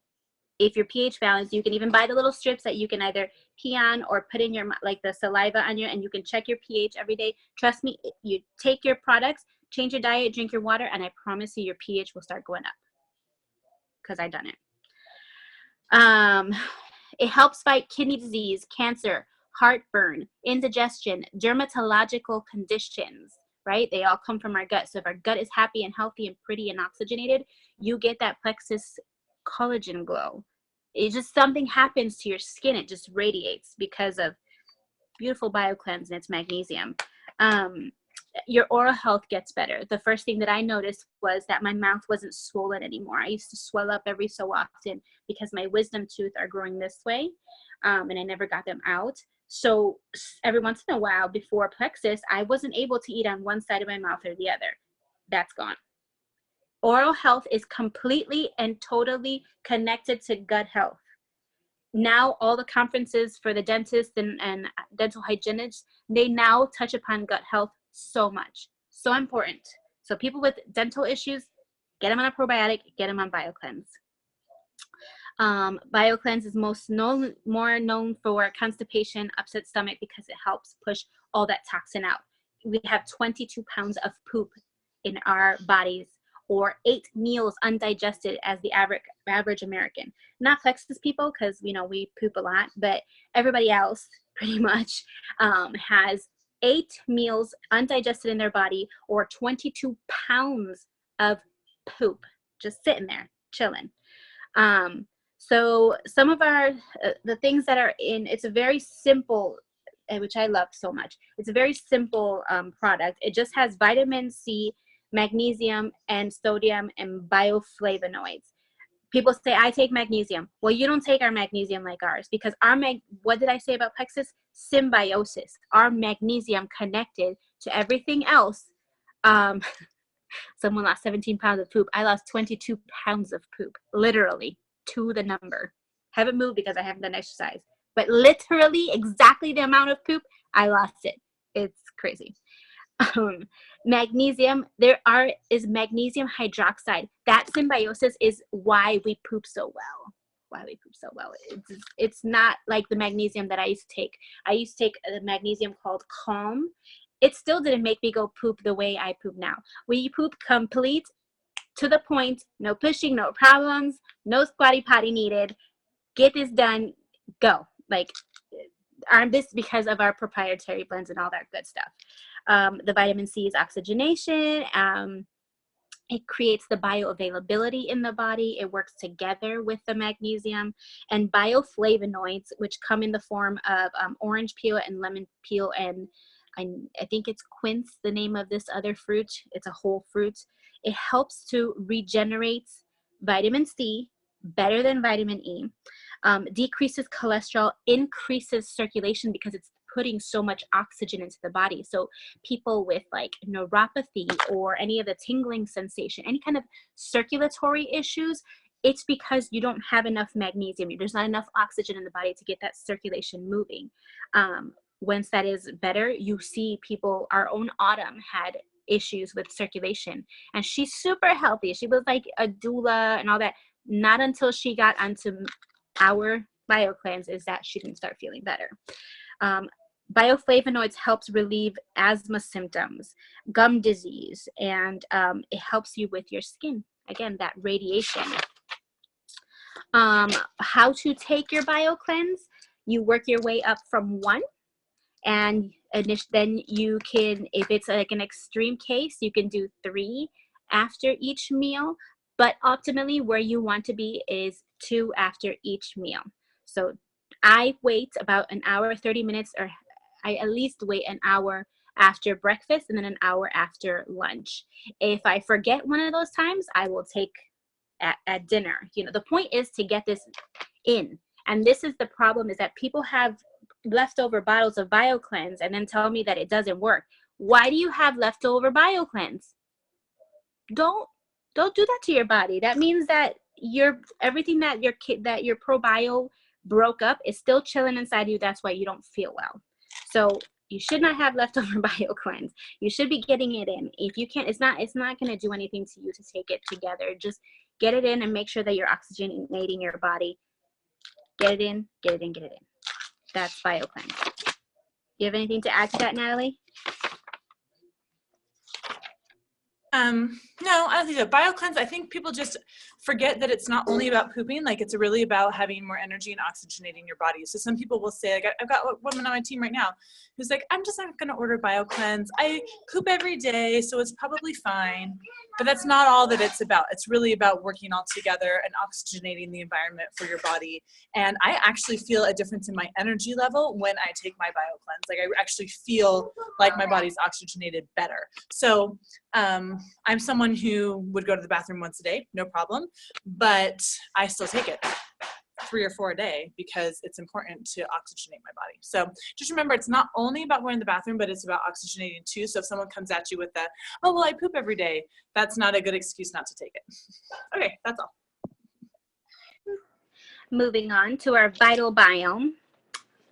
If your pH balance, you can even buy the little strips that you can either pee on or put in your, like the saliva on you, and you can check your pH every day. Trust me, you take your products, change your diet, drink your water, and I promise you your pH will start going up, because I've done it. It helps fight kidney disease, cancer, heartburn, indigestion, dermatological conditions, right? They all come from our gut. So if our gut is happy and healthy and pretty and oxygenated, you get that Plexus collagen glow. It just, something happens to your skin. It just radiates because of beautiful BioCleanse and its magnesium. Your oral health gets better. The first thing that I noticed was that my mouth wasn't swollen anymore. I used to swell up every so often because my wisdom tooth are growing this way, and I never got them out. So every once in a while before Plexus, I wasn't able to eat on one side of my mouth or the other. That's gone. Oral health is completely and totally connected to gut health. Now all the conferences for the dentists and dental hygienists, they now touch upon gut health so much. So important. So people with dental issues, get them on a probiotic, get them on BioCleanse. BioCleanse is more known for constipation, upset stomach, because it helps push all that toxin out. We have 22 pounds of poop in our bodies, or 8 meals undigested as the average American. Not Plexus people, because we poop a lot, but everybody else pretty much has 8 meals undigested in their body, or 22 pounds of poop just sitting there chilling. So some of our the things that are in, it's a very simple, which I love so much. It's a very simple product. It just has vitamin C, magnesium, and sodium, and bioflavonoids. People say, I take magnesium. Well, you don't take our magnesium like ours, because what did I say about Plexus? Symbiosis. Our magnesium connected to everything else. Someone lost 17 pounds of poop. I lost 22 pounds of poop, literally, to the number. Haven't moved because I haven't done exercise, but literally exactly the amount of poop, I lost it. It's crazy. Magnesium, is magnesium hydroxide. That symbiosis is why we poop so well. It's not like the magnesium that I used to take. I used to take a magnesium called Calm. It still didn't make me go poop the way I poop now. We poop complete, to the point, no pushing, no problems, no squatty potty needed. Get this done, go. Like, this because of our proprietary blends and all that good stuff. The vitamin C is oxygenation. It creates the bioavailability in the body. It works together with the magnesium. And bioflavonoids, which come in the form of orange peel and lemon peel and I think it's quince, the name of this other fruit. It's a whole fruit. It helps to regenerate vitamin C better than vitamin E, decreases cholesterol, increases circulation because it's putting so much oxygen into the body. So people with like neuropathy or any of the tingling sensation, any kind of circulatory issues, it's because you don't have enough magnesium. There's not enough oxygen in the body to get that circulation moving. Once that is better, you see people, our own Autumn had issues with circulation, and she's super healthy. She was like a doula and all that. Not until she got onto our BioCleanse is that she didn't start feeling better. Bioflavonoids helps relieve asthma symptoms, gum disease, and it helps you with your skin. Again, that radiation. How to take your BioCleanse? You work your way up from 1, and then you can, if it's like an extreme case, you can do 3 after each meal. But optimally, where you want to be is 2 after each meal. So I wait about an hour, 30 minutes, or I at least wait an hour after breakfast and then an hour after lunch. If I forget one of those times, I will take at dinner. You know, the point is to get this in. And this is the problem, is that people have leftover bottles of BioCleanse and then tell me that it doesn't work. Why do you have leftover BioCleanse? Don't do that to your body. That means that everything that your probio broke up is still chilling inside you. That's why you don't feel well. So you should not have leftover BioCleanse. You should be getting it in. If you can't, it's not going to do anything to you to take it together. Just get it in and make sure that you're oxygenating your body. Get it in, get it in, get it in. That's BioCleanse. You have anything to add to that, Natalie? No, I don't think so. BioCleanse, I think people just forget that it's not only about pooping, like it's really about having more energy and oxygenating your body. So some people will say, like, I've got a woman on my team right now who's like, I'm just not going to order BioCleanse. I poop every day, so it's probably fine. But that's not all that it's about. It's really about working all together and oxygenating the environment for your body. And I actually feel a difference in my energy level when I take my BioCleanse. Like, I actually feel like my body's oxygenated better. So I'm someone who would go to the bathroom once a day, no problem, but I still take it 3 or 4 a day because it's important to oxygenate my body. So just remember, it's not only about going to the bathroom, but it's about oxygenating too. So if someone comes at you with that, oh, well, I poop every day, that's not a good excuse not to take it. Okay, that's all. Moving on to our Vital Biome,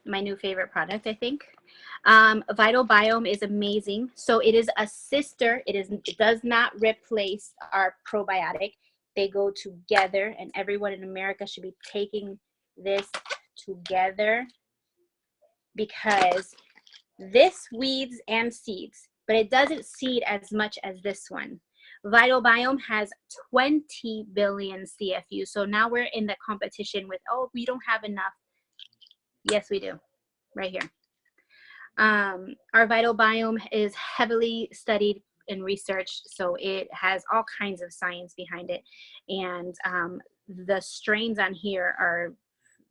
my new favorite product, I think. Vital Biome is amazing. So it is a sister. It does not replace our probiotic. They go together, and everyone in America should be taking this together because this weeds and seeds, but it doesn't seed as much as this one. Vital Biome has 20 billion CFU. So now we're in the competition with, oh, we don't have enough. Yes, we do. Right here. Our Vital Biome is heavily studied and researched, so it has all kinds of science behind it. And the strains on here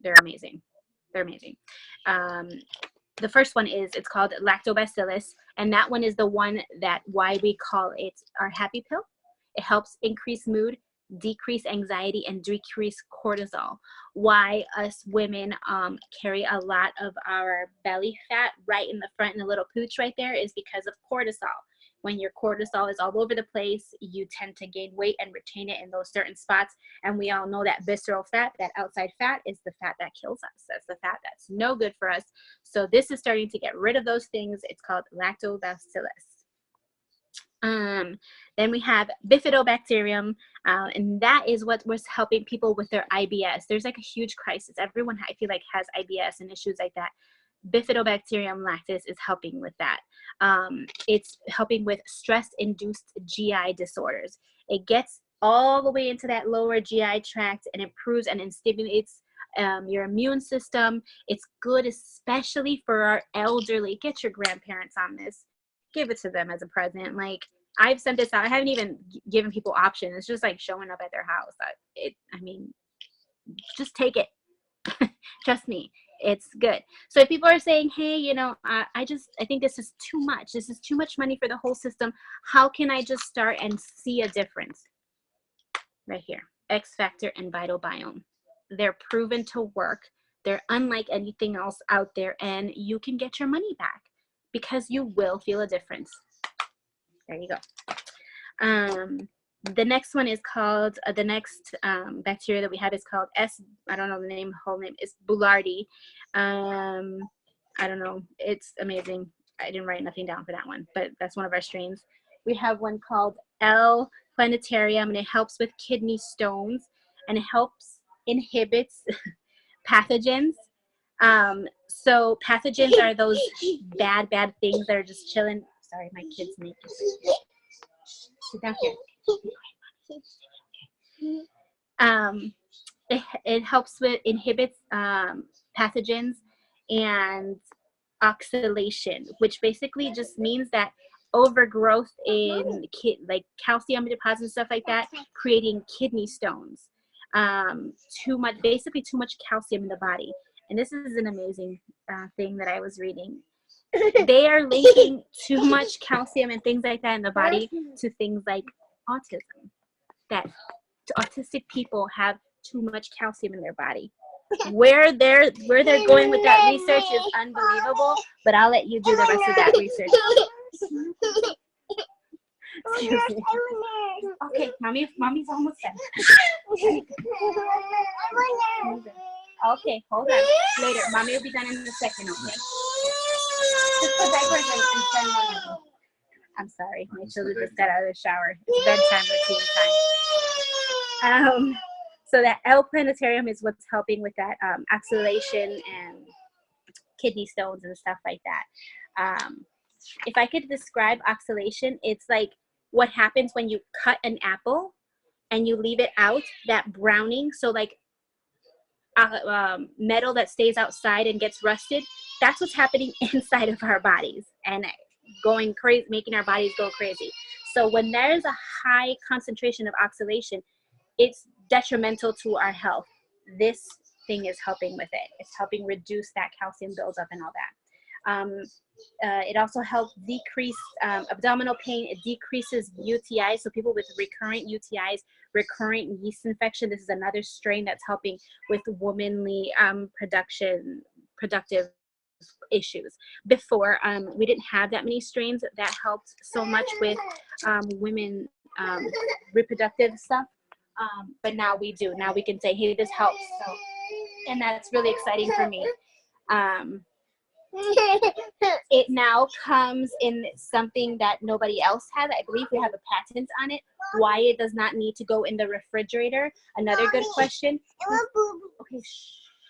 they're amazing. They're amazing. The first one it's called Lactobacillus, and that one is the one why we call it our happy pill. It helps increase mood, decrease anxiety, and decrease cortisol. Why us women carry a lot of our belly fat right in the front, and the little pooch right there, is because of cortisol. When your cortisol is all over the place, you tend to gain weight and retain it in those certain spots. And we all know that visceral fat, that outside fat, is the fat that kills us. That's the fat that's no good for us. So this is starting to get rid of those things. It's called Lactobacillus. Then we have Bifidobacterium, and that is what was helping people with their IBS. There's like a huge crisis. Everyone, I feel like, has IBS and issues like that. Bifidobacterium lactis is helping with that. It's helping with stress-induced GI disorders. It gets all the way into that lower GI tract and improves and stimulates your immune system. It's good, especially for our elderly. Get your grandparents on this. Give it to them as a present. Like, I've sent this out. I haven't even given people options. It's just like showing up at their house. I mean, just take it. Trust me. It's good. So if people are saying, hey, you know, I think this is too much. This is too much money for the whole system. How can I just start and see a difference? Right here, X Factor and Vital Biome. They're proven to work. They're unlike anything else out there, and you can get your money back because you will feel a difference. There you go. The next one is called, the next bacteria that we have is called I don't know the name, whole name, is Boulardii. I don't know, it's amazing. I didn't write nothing down for that one, but that's one of our strains. We have one called L. planetarium, and it helps with kidney stones, and it inhibits pathogens. So pathogens are those bad things that are just chilling. Sorry, my kids make it. Sit down here. It helps with inhibits pathogens and oxalation, which basically just means that overgrowth in like calcium deposits and stuff like that, creating kidney stones. Basically too much calcium in the body. And this is an amazing thing that I was reading. They are linking too much calcium and things like that in the body to things like autism. That autistic people have too much calcium in their body. Where they're going with that research is unbelievable, but I'll let you do the rest of that research. Excuse me. Okay, mommy's almost done. Okay, hold on. Later, mommy will be done in a second. Okay. Just put diapers and send one. I'm sorry, my children just got out of the shower. It's bedtime routine time. So that L. planetarium is what's helping with that oxalation and kidney stones and stuff like that. If I could describe oxalation, it's like what happens when you cut an apple and you leave it out, that browning. So like metal that stays outside and gets rusted, that's what's happening inside of our bodies and going crazy, making our bodies go crazy. So when there's a high concentration of oxalation, it's detrimental to our health. This thing is helping with it. It's helping reduce that calcium buildup and all that. It also helps decrease abdominal pain. It decreases UTIs. So people with recurrent UTIs, recurrent yeast infection, this is another strain that's helping with womanly productive issues. Before, we didn't have that many strains that helped so much with women reproductive stuff. But now we do. Now we can say, hey, this helps. So, and that's really exciting for me. It now comes in something that nobody else has. I believe we have a patent on it. Why it does not need to go in the refrigerator. Another good question. Okay,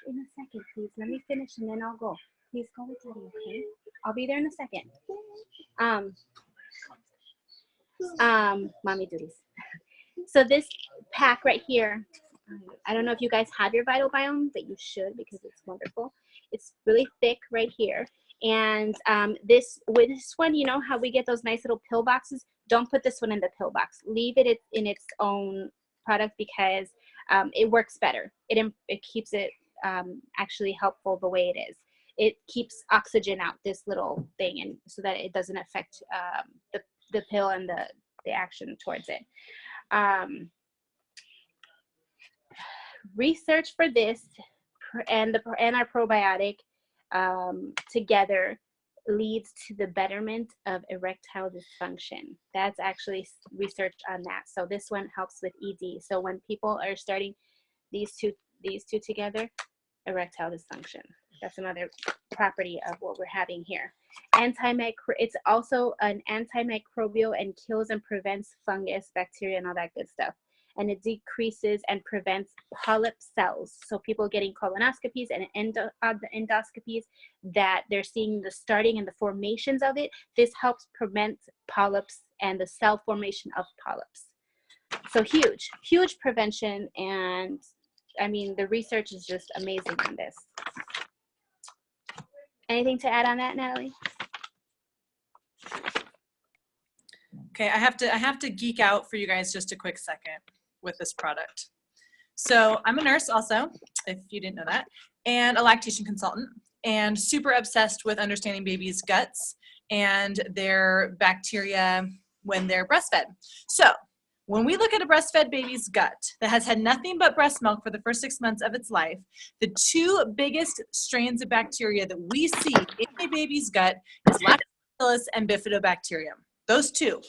in a second, please. Let me finish and then I'll go. Please go with Daddy, okay? I'll be there in a second. Mommy duties. So this pack right here, I don't know if you guys have your Vital Biome, but you should because it's wonderful. It's really thick right here. And with this one, you know how we get those nice little pill boxes? Don't put this one in the pill box. Leave it in its own product because it works better. It keeps it actually helpful the way it is. It keeps oxygen out, this little thing, and so that it doesn't affect the pill and the action towards it. Research for this and our probiotic together leads to the betterment of erectile dysfunction. That's actually research on that. So this one helps with ED. So when people are starting these two together, erectile dysfunction. That's another property of what we're having here. It's also an antimicrobial and kills and prevents fungus, bacteria, and all that good stuff. And it decreases and prevents polyp cells. So people getting colonoscopies and endoscopies that they're seeing the starting and the formations of it. This helps prevent polyps and the cell formation of polyps. So huge prevention. And I mean, the research is just amazing on this. Anything to add on that, Natalie? Okay, I have to geek out for you guys just a quick second with this product. So I'm a nurse also, if you didn't know that. and a lactation consultant, and super obsessed with understanding babies' guts and their bacteria when they're breastfed. So when we look at a breastfed baby's gut that has had nothing but breast milk for the first 6 months of its life, the two biggest strains of bacteria that we see in a baby's gut is lactobacillus and bifidobacterium. Those two.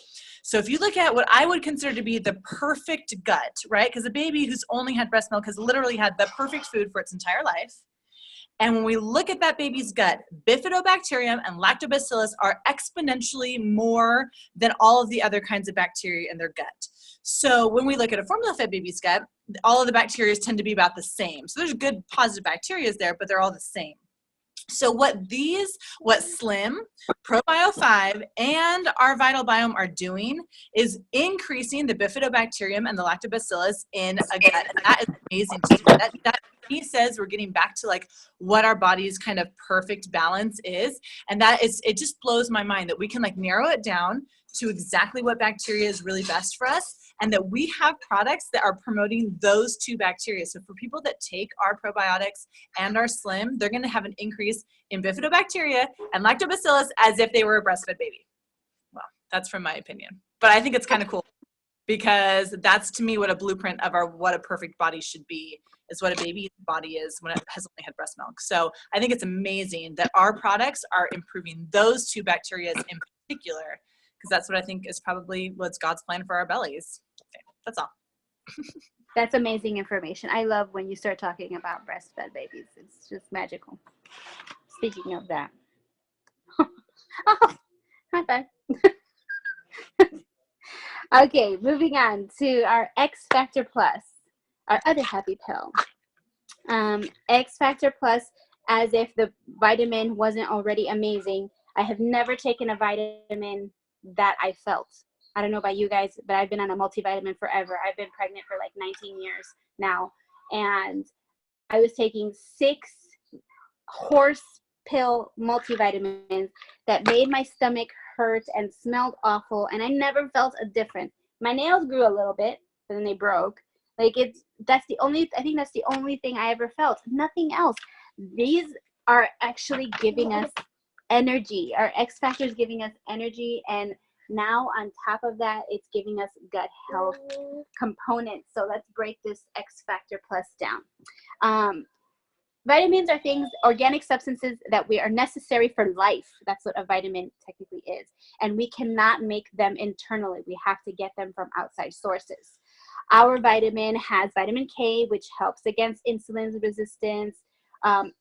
So if you look at what I would consider to be the perfect gut, right? Because a baby who's only had breast milk has literally had the perfect food for its entire life. And when we look at that baby's gut, bifidobacterium and lactobacillus are exponentially more than all of the other kinds of bacteria in their gut. So when we look at a formula-fed baby's gut, all of the bacteria tend to be about the same. So there's good positive bacteria there, but they're all the same. So what Slim, ProBio 5, and our Vital Biome are doing is increasing the bifidobacterium and the lactobacillus in a gut. And that is amazing to do. That he says we're getting back to like what our body's kind of perfect balance is. And that is, it just blows my mind that we can like narrow it down to exactly what bacteria is really best for us, and that we have products that are promoting those two bacteria. So for people that take our probiotics and our Slim, they're gonna have an increase in bifidobacteria and lactobacillus as if they were a breastfed baby. Well, that's from my opinion. But I think it's kind of cool because that's to me what a blueprint of what a perfect body should be, is what a baby's body is when it has only had breast milk. So I think it's amazing that our products are improving those two bacteria in particular, because that's what I think is probably what's God's plan for our bellies. Okay, that's all. That's amazing information. I love when you start talking about breastfed babies. It's just magical. Speaking of that. Oh, high five. Okay, moving on to our X Factor Plus, our other happy pill. X Factor Plus, as if the vitamin wasn't already amazing. I have never taken a vitamin that I felt. I don't know about you guys, but I've been on a multivitamin forever. I've been pregnant for like 19 years now. And I was taking 6 horse pill multivitamins that made my stomach hurt and smelled awful. And I never felt a difference. My nails grew a little bit, but then they broke. Like I think that's the only thing I ever felt. Nothing else. These are actually giving us energy. Our X Factor is giving us energy, and now on top of that, it's giving us gut health components. So let's break this X Factor Plus down. Vitamins are things, organic substances that we are necessary for life. That's what a vitamin technically is. And we cannot make them internally. We have to get them from outside sources. Our vitamin has vitamin K, which helps against insulin resistance,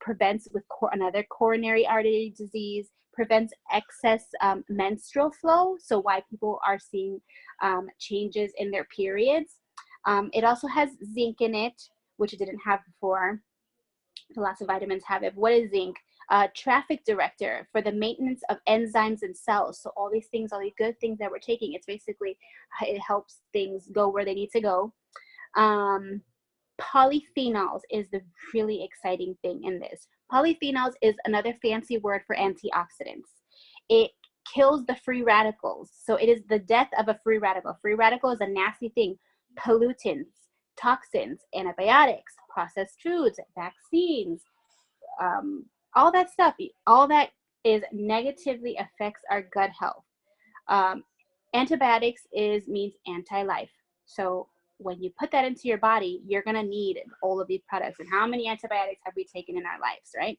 prevents with another coronary artery disease, prevents excess menstrual flow, so why people are seeing changes in their periods. It also has zinc in it, which it didn't have before. Lots of vitamins have it. What is zinc? Traffic director for the maintenance of enzymes and cells. So all these things, all these good things that we're taking, it's basically, it helps things go where they need to go. Polyphenols is the really exciting thing in this. Polyphenols is another fancy word for antioxidants. It kills the free radicals. So it is the death of a free radical. Free radical is a nasty thing. Pollutants, toxins, antibiotics, processed foods, vaccines, all that stuff, all that is negatively affects our gut health. Antibiotics means anti-life. So when you put that into your body, you're going to need all of these products. And how many antibiotics have we taken in our lives, right?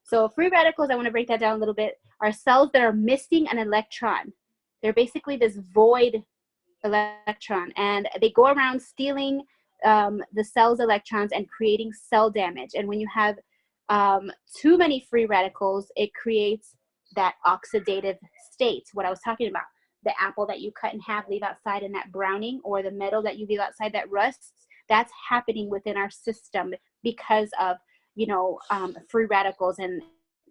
So free radicals, I want to break that down a little bit, are cells that are missing an electron. They're basically this void electron, and they go around stealing the cell's electrons and creating cell damage. And when you have too many free radicals, it creates that oxidative state, what I was talking about. The apple that you cut in half, leave outside, and that browning, or the metal that you leave outside that rusts, that's happening within our system because of, free radicals. And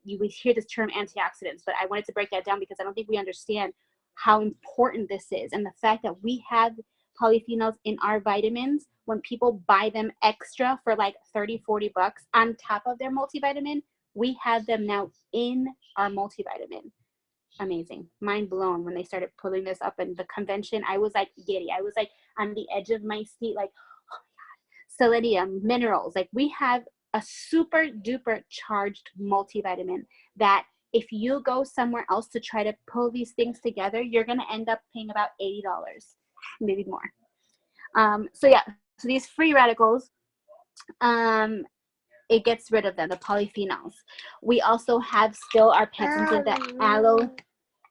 we hear this term antioxidants, but I wanted to break that down because I don't think we understand how important this is. And the fact that we have polyphenols in our vitamins, when people buy them extra for like 30, 40 bucks on top of their multivitamin, we have them now in our multivitamin. Amazing. Mind blown when they started pulling this up in the convention. I was like giddy. I was like on the edge of my seat, like, oh my God, selenium, minerals. Like we have a super duper charged multivitamin that if you go somewhere else to try to pull these things together, you're going to end up paying about $80, maybe more. So yeah, so these free radicals, it gets rid of them, the polyphenols. We also have still our patented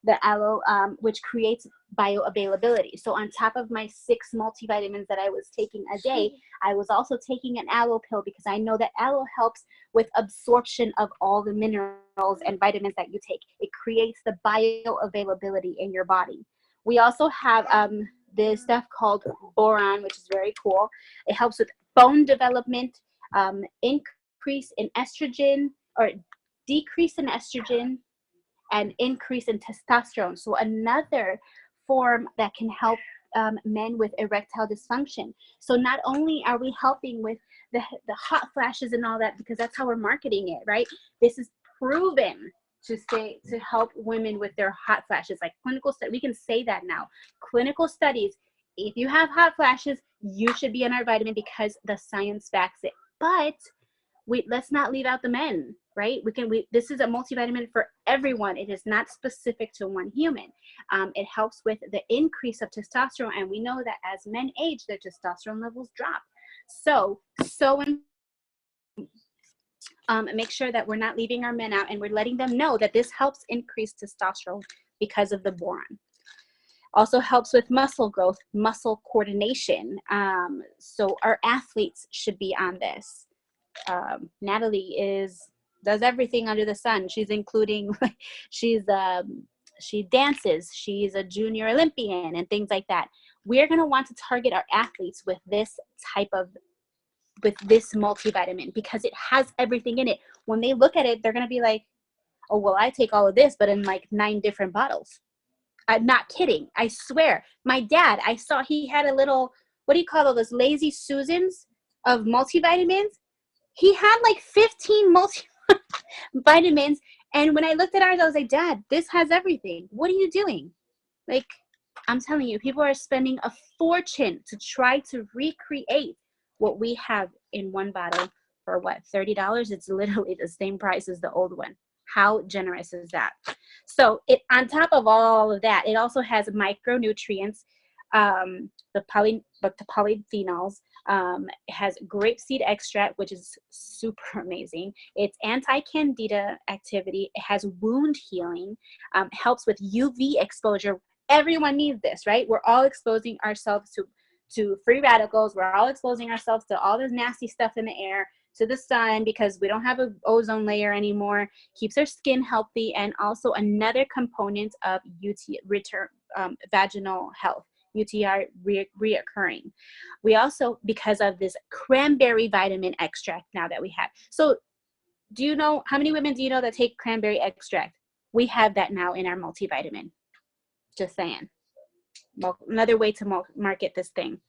the aloe, which creates bioavailability. So on top of my 6 multivitamins that I was taking a day, I was also taking an aloe pill because I know that aloe helps with absorption of all the minerals and vitamins that you take. It creates the bioavailability in your body. We also have this stuff called boron, which is very cool. It helps with bone development, increase in estrogen, or decrease in estrogen, and increase in testosterone. So another form that can help men with erectile dysfunction. So not only are we helping with the hot flashes and all that, because that's how we're marketing it, right? This is proven to help women with their hot flashes, like clinical studies. We can say that now. Clinical studies, if you have hot flashes, you should be on our vitamin because the science backs it. But let's not leave out the men, right? This is a multivitamin for everyone. It is not specific to one human. It helps with the increase of testosterone, and we know that as men age, their testosterone levels drop. So make sure that we're not leaving our men out, and we're letting them know that this helps increase testosterone because of the boron. Also helps with muscle growth, muscle coordination. So our athletes should be on this. Natalie does everything under the sun. She's including, she dances. She's a junior Olympian and things like that. We're going to want to target our athletes with this multivitamin because it has everything in it. When they look at it, they're going to be like, oh, well, I take all of this, but in like 9 different bottles. I'm not kidding. I swear. My dad, I saw he had a little, what do you call those, Lazy Susans of multivitamins? He had like 15 multivitamins. And when I looked at ours, I was like, Dad, this has everything. What are you doing? Like, I'm telling you, people are spending a fortune to try to recreate what we have in one bottle for what, $30? It's literally the same price as the old one. How generous is that? So on top of all of that, it also has micronutrients, the polyphenols. It has grapeseed extract, which is super amazing. It's anti-candida activity. It has wound healing, helps with UV exposure. Everyone needs this, right? We're all exposing ourselves to free radicals. We're all exposing ourselves to all this nasty stuff in the air, to the sun, because we don't have an ozone layer anymore. Keeps our skin healthy, and also another component of vaginal health. UTI reoccurring. We also, because of this cranberry vitamin extract now that we have. So do you know, how many women do you know that take cranberry extract? We have that now in our multivitamin. Just saying. Well, another way to market this thing.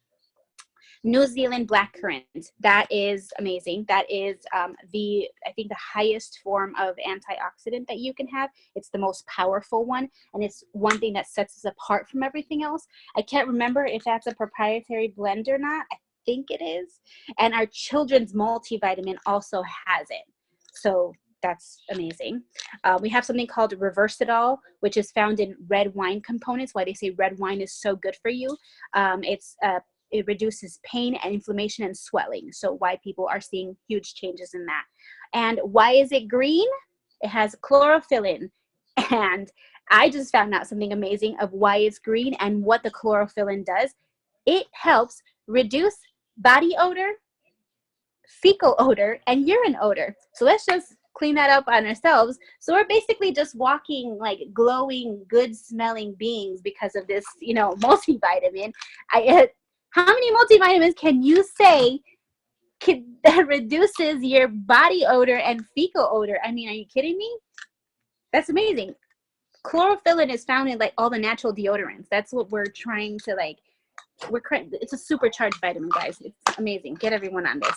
New Zealand blackcurrant, that is amazing. That is I think the highest form of antioxidant that you can have. It's the most powerful one, and it's one thing that sets us apart from everything else. I can't remember if that's a proprietary blend or not. I think it is. And our children's multivitamin also has it. So that's amazing. We have something called Reversidol, which is found in red wine components. Why they say red wine is so good for you. It reduces pain and inflammation and swelling. So why people are seeing huge changes in that. And why is it green? It has chlorophyll. And I just found out something amazing of why it's green and what the chlorophyll does. It helps reduce body odor, fecal odor, and urine odor. So let's just clean that up on ourselves. So we're basically just walking like glowing, good smelling beings because of this, multivitamin. How many multivitamins can you say that reduces your body odor and fecal odor? I mean, are you kidding me? That's amazing. Chlorophyll is found in like all the natural deodorants. That's what we're trying to it's a supercharged vitamin, guys. It's amazing. Get everyone on this.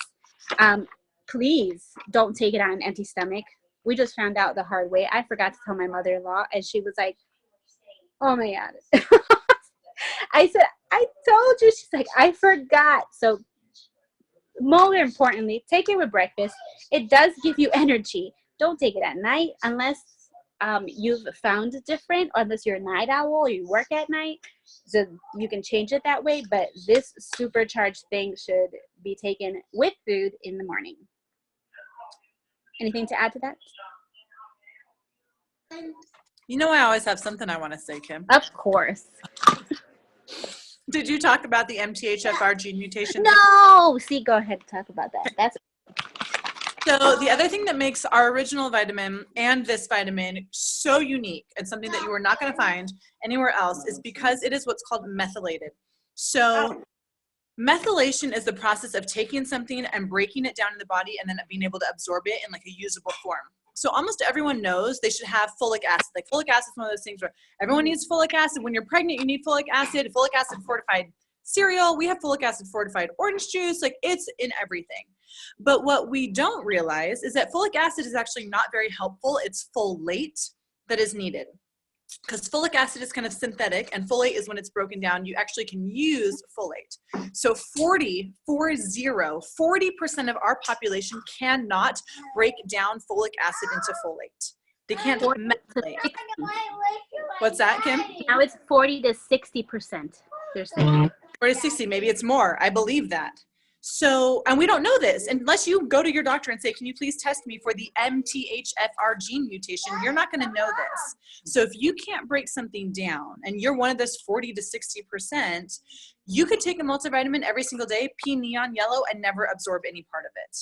Please don't take it on an empty stomach. We just found out the hard way. I forgot to tell my mother-in-law, and she was like, oh my God. I said, I told you. She's like, I forgot. So more importantly, take it with breakfast. It does give you energy. Don't take it at night unless you've found it different, or unless you're a night owl or you work at night. So you can change it that way. But this supercharged thing should be taken with food in the morning. Anything to add to that? You know, I always have something I want to say, Kim. Of course. Did you talk about the MTHFR gene mutation? No! See, go ahead and talk about that. That's So the other thing that makes our original vitamin and this vitamin so unique and something that you are not going to find anywhere else is because it is what's called methylated. So methylation is the process of taking something and breaking it down in the body and then being able to absorb it in like a usable form. So almost everyone knows they should have folic acid. Like folic acid is one of those things where everyone needs folic acid. When you're pregnant, you need folic acid fortified cereal. We have folic acid fortified orange juice. Like it's in everything. But what we don't realize is that folic acid is actually not very helpful. It's folate that is needed. Because folic acid is kind of synthetic, and folate is when it's broken down, you actually can use folate. So 40% of our population cannot break down folic acid into folate. They can't methylate. What's that, Kim? now it's 40 to 60%. They're saying. 40 to 60, maybe it's more. I believe that. So, and we don't know this unless you go to your doctor and say, can you please test me for the MTHFR gene mutation? You're not going to know this. So if you can't break something down and you're one of this 40 to 60%, you could take a multivitamin every single day, pee neon yellow, and never absorb any part of it.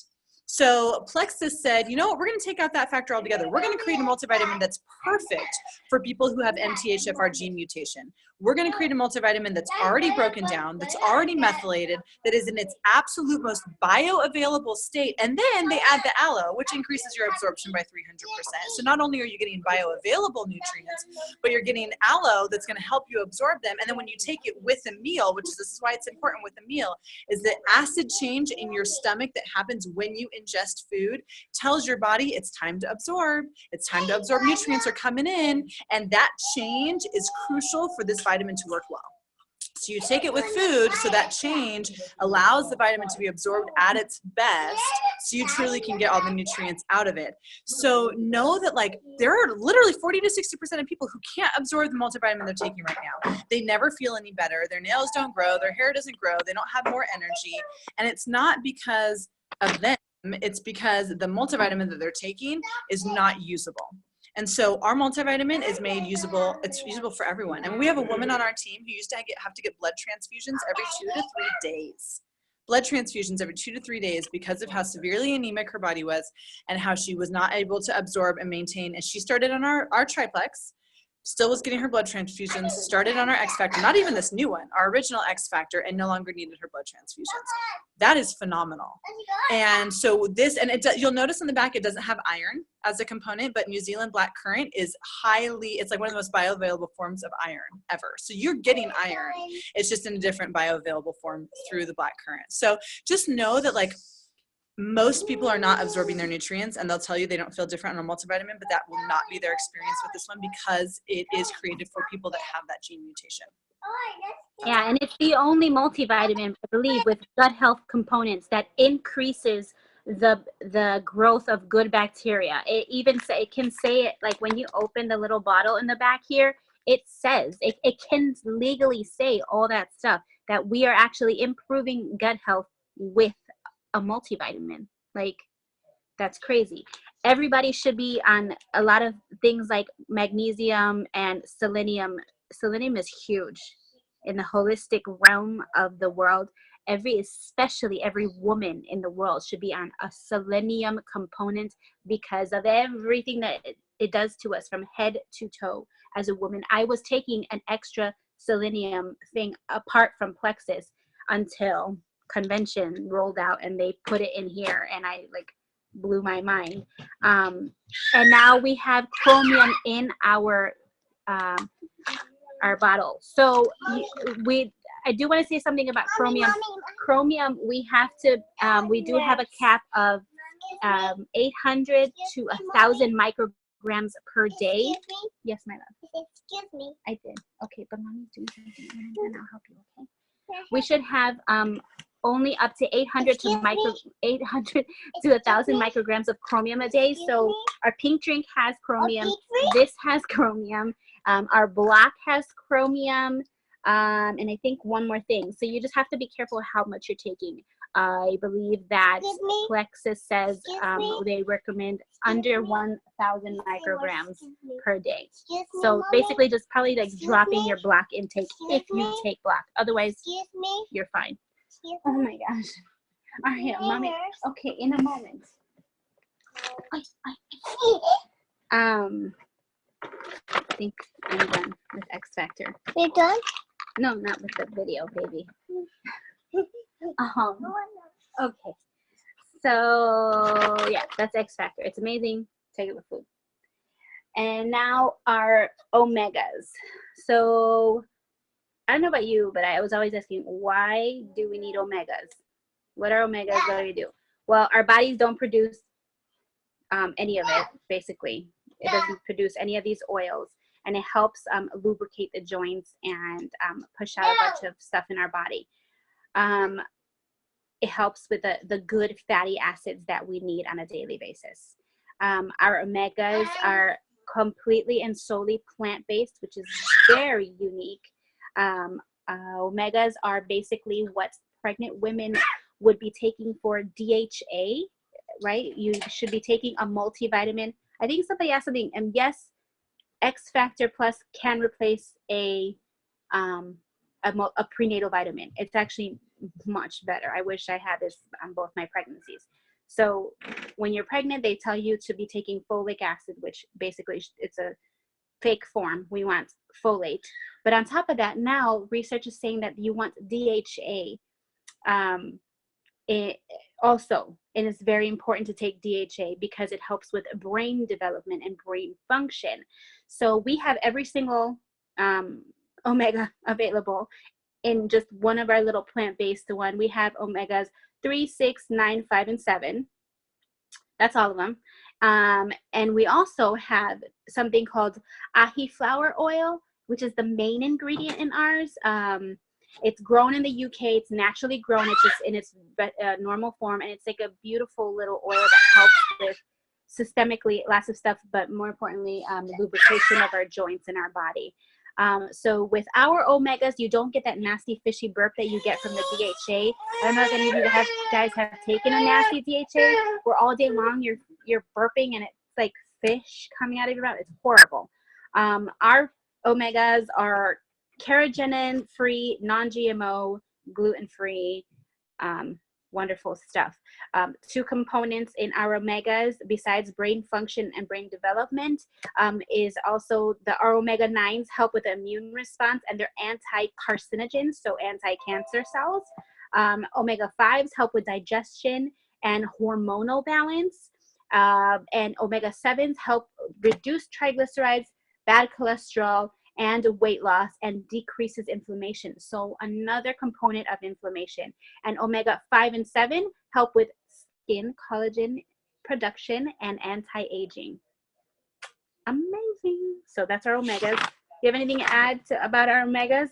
So Plexus said, you know what, we're going to take out that factor altogether. We're going to create a multivitamin that's perfect for people who have MTHFR gene mutation. We're going to create a multivitamin that's already broken down, that's already methylated, that is in its absolute most bioavailable state. And then they add the aloe, which increases your absorption by 300%. So not only are you getting bioavailable nutrients, but you're getting aloe that's going to help you absorb them. And then when you take it with a meal, this is why it's important with a meal, is the acid change in your stomach that happens when you ingest food tells your body it's time to absorb. It's time to absorb. Nutrients are coming in, and that change is crucial for this vitamin to work well. So you take it with food, so that change allows the vitamin to be absorbed at its best, so you truly can get all the nutrients out of it. So know that like there are literally 40 to 60% of people who can't absorb the multivitamin they're taking right now. They never feel any better. Their nails don't grow. Their hair doesn't grow. They don't have more energy. And it's not because of them. It's because the multivitamin that they're taking is not usable. And so our multivitamin is made usable. It's usable for everyone. And we have a woman on our team who used to have to get blood transfusions every 2 to 3 days. Blood transfusions every 2 to 3 days because of how severely anemic her body was and how she was not able to absorb and maintain. And she started on our triplex, still was getting her blood transfusions, started on our X Factor, not even this new one, our original X Factor, and no longer needed her blood transfusions. That is phenomenal. And so this, and you'll notice on the back, it doesn't have iron as a component, but New Zealand black currant is it's like one of the most bioavailable forms of iron ever. So you're getting iron. It's just in a different bioavailable form through the black currant. So just know that like, most people are not absorbing their nutrients, and they'll tell you they don't feel different on a multivitamin, but that will not be their experience with this one because it is created for people that have that gene mutation. Yeah, and it's the only multivitamin, I believe, with gut health components that increases the growth of good bacteria. It can say it like when you open the little bottle in the back here, it says it can legally say all that stuff, that we are actually improving gut health with a multivitamin. Like, that's crazy. Everybody should be on a lot of things like magnesium and selenium. Selenium is huge in the holistic realm of the world. Especially every woman in the world should be on a selenium component because of everything that it does to us from head to toe as a woman. I was taking an extra selenium thing apart from Plexus until convention rolled out and they put it in here, and I like blew my mind. And now we have chromium in our bottle. So I do want to say something about chromium. Chromium, we do have a cap of 800 to 1,000 micrograms per day. Yes, my love. Excuse me. I did. Okay, but mommy's doing something and I'll help you, okay? We should have only up to 800 to 1,000 micrograms of chromium a day. So our pink drink has chromium. This has chromium. Our black has chromium. And I think one more thing. So you just have to be careful how much you're taking. I believe that Plexus says they recommend under 1,000 micrograms per day. So basically just probably like dropping your black intake if you take black. Otherwise, you're fine. Oh my gosh. All right, mommy. Okay, in a moment. I think I'm done with X Factor. You're done? No, not with the video, baby. Okay. So yeah, that's X Factor. It's amazing. Take it with food. And now our omegas. So I don't know about you, but I was always asking, why do we need omegas? What are omegas? What do we do? Well, our bodies don't produce any of it, basically. It doesn't produce any of these oils, and it helps lubricate the joints and push out a bunch of stuff in our body. It helps with the good fatty acids that we need on a daily basis. Our omegas are completely and solely plant-based, which is very unique. Omegas are basically what pregnant women would be taking for DHA, right? You should be taking a multivitamin. I think somebody asked something, and yes, X Factor Plus can replace a prenatal vitamin. It's actually much better. I wish I had this on both my pregnancies. So when you're pregnant, they tell you to be taking folic acid, which basically it's a fake form. We want folate. But on top of that, now research is saying that you want DHA also, and it's very important to take DHA because it helps with brain development and brain function. So we have every single omega available in just one of our little plant-based one. We have omegas 3, 6, 9, 5, and 7. That's all of them. And we also have something called ahi flower oil, which is the main ingredient in ours. It's grown in the UK. It's naturally grown. It's just in its normal form, and it's like a beautiful little oil that helps with systemically lots of stuff, but more importantly, lubrication of our joints in our body. So with our omegas, you don't get that nasty fishy burp that you get from the DHA. I don't know if any of you guys have taken a nasty DHA where all day long you're burping and it's like fish coming out of your mouth. It's horrible. Our omegas are carrageenan free, non-GMO, gluten-free, wonderful stuff. 2 components in our omegas besides brain function and brain development is also our omega-9s help with the immune response, and they're anti-carcinogens, so anti-cancer cells. Omega-5s help with digestion and hormonal balance, and omega-7s help reduce triglycerides, bad cholesterol, and weight loss, and decreases inflammation. So another component of inflammation. And omega-5 and 7 help with skin collagen production and anti-aging. Amazing. So that's our omegas. Do you have anything to add about our omegas?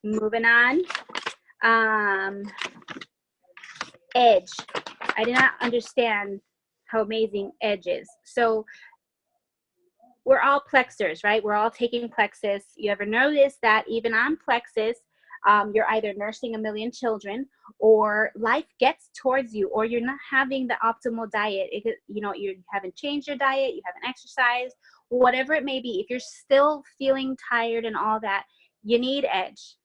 Moving on. Edge. I did not understand how amazing Edge is. So we're all Plexers, right? We're all taking Plexus. You ever notice that even on Plexus, you're either nursing a million children, or life gets towards you, or you're not having the optimal diet. You haven't changed your diet, you haven't exercised, whatever it may be. If you're still feeling tired and all that, you need Edge.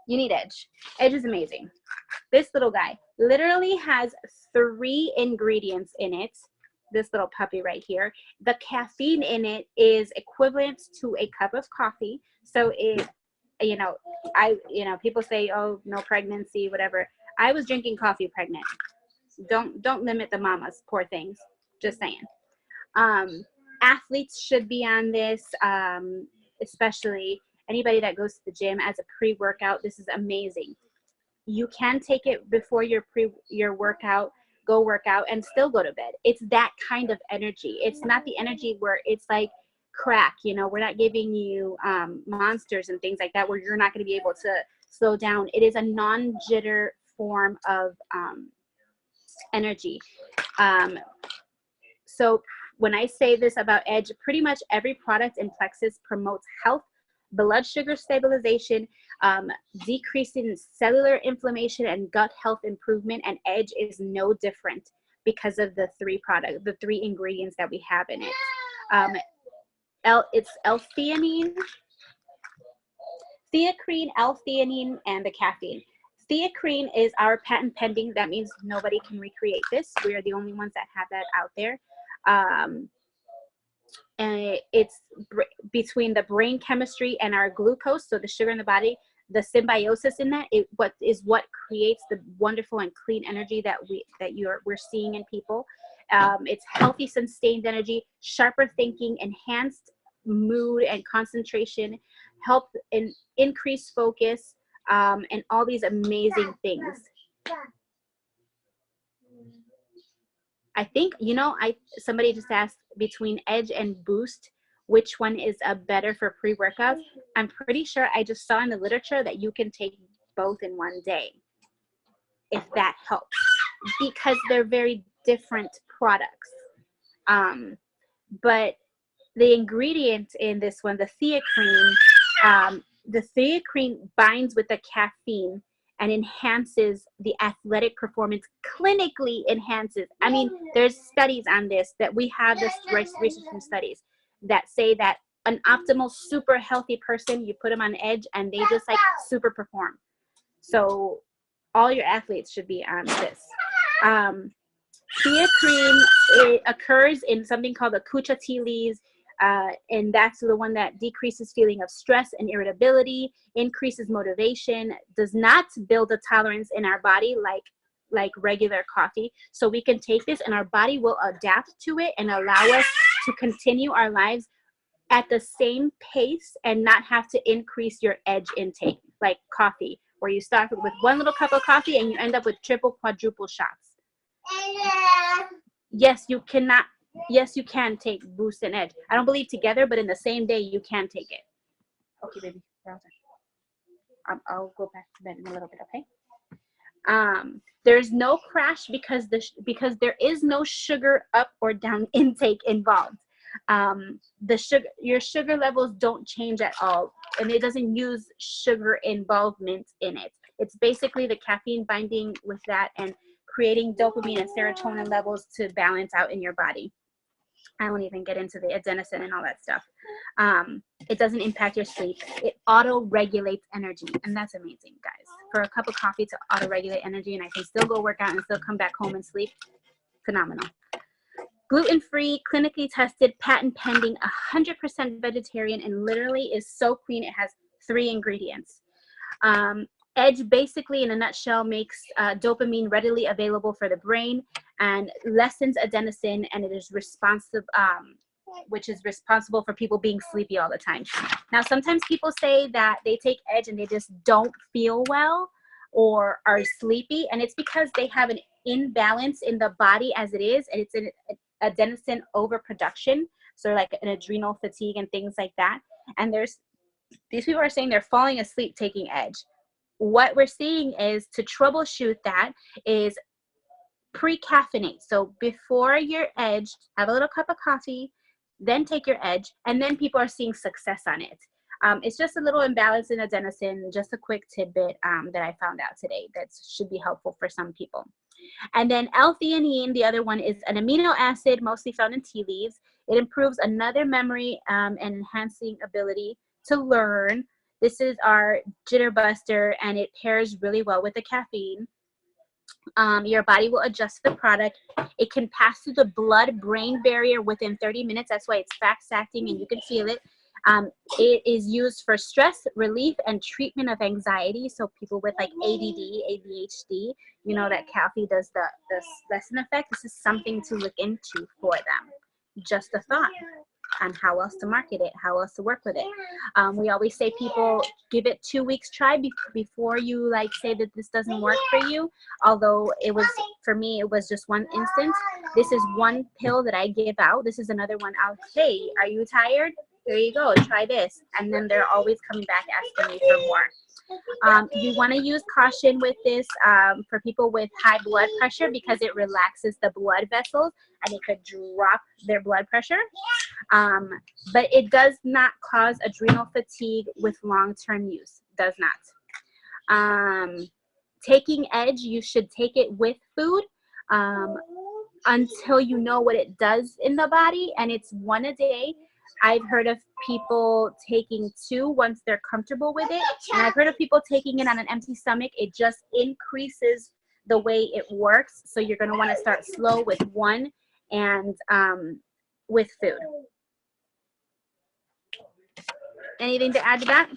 You need Edge. Edge is amazing. This little guy literally has 3 ingredients in it. This little puppy right here. The caffeine in it is equivalent to a cup of coffee. So people say, oh, no pregnancy, whatever. I was drinking coffee pregnant. Don't limit the mamas, poor things. Just saying. Athletes should be on this, especially anybody that goes to the gym as a pre-workout. This is amazing. You can take it before your workout, go work out, and still go to bed. It's that kind of energy. It's not the energy where it's like crack, you know, we're not giving you monsters and things like that where you're not going to be able to slow down. It is a non-jitter form of energy. So when I say this about Edge, pretty much every product in Plexus promotes health, blood sugar stabilization, decreasing cellular inflammation, and gut health improvement. And Edge is no different because of the three ingredients that we have in it. It's L-theanine, theacrine, L-theanine, and the caffeine. Theacrine is our patent pending. That means nobody can recreate this. We are the only ones that have that out there. And it's between the brain chemistry and our glucose, so the sugar in the body, the symbiosis in that is what creates the wonderful and clean energy that we're seeing in people. It's healthy, sustained energy, sharper thinking, enhanced mood and concentration, help in increased focus, and all these amazing things. I think, you know, somebody just asked between Edge and Boost, which one is better for pre-workouts. I'm pretty sure I just saw in the literature that you can take both in one day, if that helps, because they're very different products. But the ingredient in this one, the theacrine binds with the caffeine and enhances the athletic performance, clinically enhances. I mean, there's studies on this, that we have this research and studies that say that an optimal, super healthy person, you put them on Edge and they just like super perform. So all your athletes should be on this. Theacrine, it occurs in something called the kucha tea leaves, and that's the one that decreases feeling of stress and irritability, increases motivation, does not build a tolerance in our body like regular coffee. So we can take this and our body will adapt to it and allow us to continue our lives at the same pace and not have to increase your Edge intake, like coffee, where you start with one little cup of coffee and you end up with triple, quadruple shots. Yes, you cannot. Yes, you can take Boost and Edge. I don't believe together, but in the same day, you can take it. Okay, baby. I'll go back to bed in a little bit, okay? There's no crash because there is no sugar up or down intake involved. Your sugar levels don't change at all, and it doesn't use sugar involvement in it. It's basically the caffeine binding with that and creating dopamine and serotonin levels to balance out in your body. I won't even get into the adenosine and all that stuff. It doesn't impact your sleep. It auto-regulates energy, and that's amazing, guys. For a cup of coffee to auto-regulate energy, and I can still go work out and still come back home and sleep, phenomenal. Gluten-free, clinically tested, patent pending, 100% vegetarian, and literally is so clean. It has 3 ingredients. Edge basically, in a nutshell, makes dopamine readily available for the brain and lessens adenosine, and it is responsive, which is responsible for people being sleepy all the time. Now, sometimes people say that they take Edge and they just don't feel well or are sleepy, and it's because they have an imbalance in the body as it is, and it's an adenosine overproduction, so like an adrenal fatigue and things like that. And these people are saying they're falling asleep taking Edge. What we're seeing is, to troubleshoot that, is pre-caffeinate. So before your Edge, have a little cup of coffee, then take your Edge, and then people are seeing success on it. It's just a little imbalance in adenosine, just a quick tidbit that I found out today that should be helpful for some people. And then L-theanine, the other one, is an amino acid mostly found in tea leaves. It improves another memory and enhancing ability to learn. This is our jitter buster, and it pairs really well with the caffeine. Your body will adjust the product. It can pass through the blood-brain barrier within 30 minutes. That's why it's fast-acting and you can feel it. It is used for stress relief and treatment of anxiety. So people with like ADD, ADHD, you know that coffee does the lesson effect. This is something to look into for them. Just a thought. on how else to market it, how else to work with it. We always say people give it 2 weeks try before you like say that this doesn't work for you. Although it was, for me, it was just one instance. This is one pill that I give out. This is another one out. Hey, are you tired? Here you go, try this. And then they're always coming back asking me for more. You want to use caution with this for people with high blood pressure because it relaxes the blood vessels and it could drop their blood pressure. But it does not cause adrenal fatigue with long-term use. Does not. Taking edge, you should take it with food until you know what it does in the body, and it's 1 a day. I've heard of people taking 2 once they're comfortable with it. And I've heard of people taking it on an empty stomach. It just increases the way it works. So you're going to want to start slow with 1 and with food. Anything to add to that?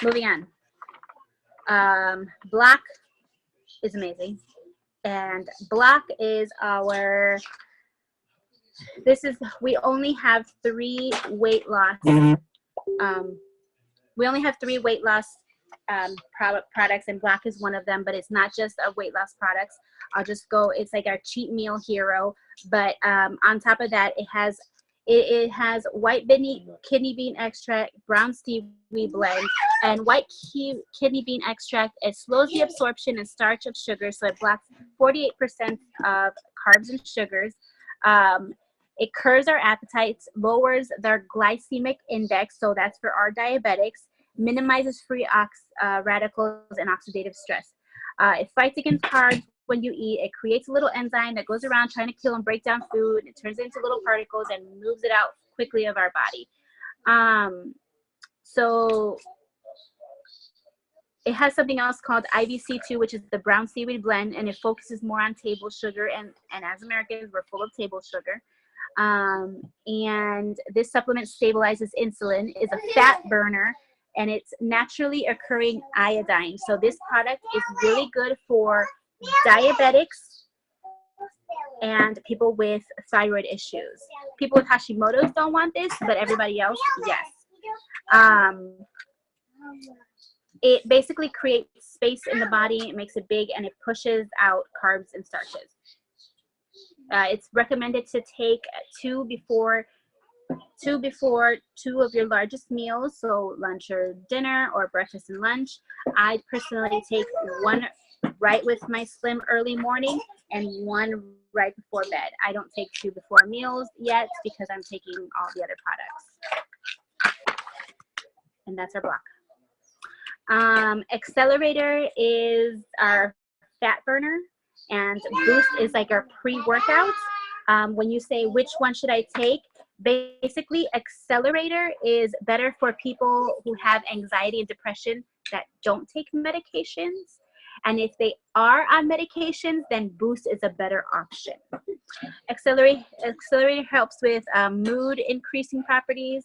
Moving on. Black is amazing, and black is our, we only have 3 weight loss products, and black is one of them, but it's not just a weight loss products. I'll just go, it's like our cheat meal hero, but on top of that, it has white kidney bean extract, brown seaweed blend, and white kidney bean extract. It slows the absorption and starch of sugar, so it blocks 48% of carbs and sugars. It curbs our appetites, lowers their glycemic index, so that's for our diabetics, minimizes free radicals and oxidative stress. It fights against carbs when you eat. It creates a little enzyme that goes around trying to kill and break down food. It turns it into little particles and moves it out quickly of our body. So it has something else called IVC2, which is the brown seaweed blend, and it focuses more on table sugar. And as Americans, we're full of table sugar. And this supplement stabilizes insulin, is a fat burner, and it's naturally occurring iodine. So this product is really good for diabetics and people with thyroid issues. People with Hashimoto's don't want this, but everybody else, yes. It basically creates space in the body, it makes it big, and it pushes out carbs and starches. It's recommended to take 2 before 2 of your largest meals, so lunch or dinner or breakfast and lunch. I personally take 1 right with my slim early morning and 1 right before bed. I don't take 2 before meals yet because I'm taking all the other products. And that's our block. Accelerator is our fat burner, and Boost is like our pre-workout. When you say which one should I take, basically Accelerator is better for people who have anxiety and depression that don't take medications. And if they are on medications, then Boost is a better option. Accelerator helps with mood increasing properties,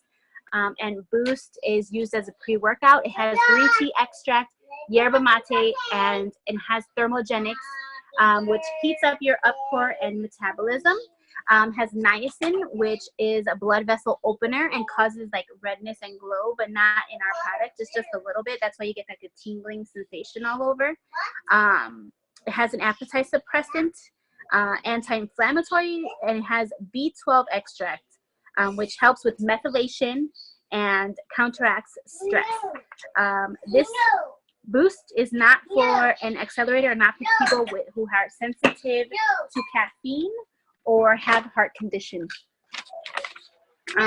and Boost is used as a pre-workout. It has green tea extract, yerba mate, and it has thermogenics, which heats up your upcore and metabolism. Has niacin, which is a blood vessel opener and causes like redness and glow, but not in our product, just a little bit. That's why you get like a tingling sensation all over. It has an appetite suppressant, anti-inflammatory, and it has B12 extract, which helps with methylation and counteracts stress. This Boost is not for an accelerator, or not for people who are sensitive to caffeine or have heart conditions. That's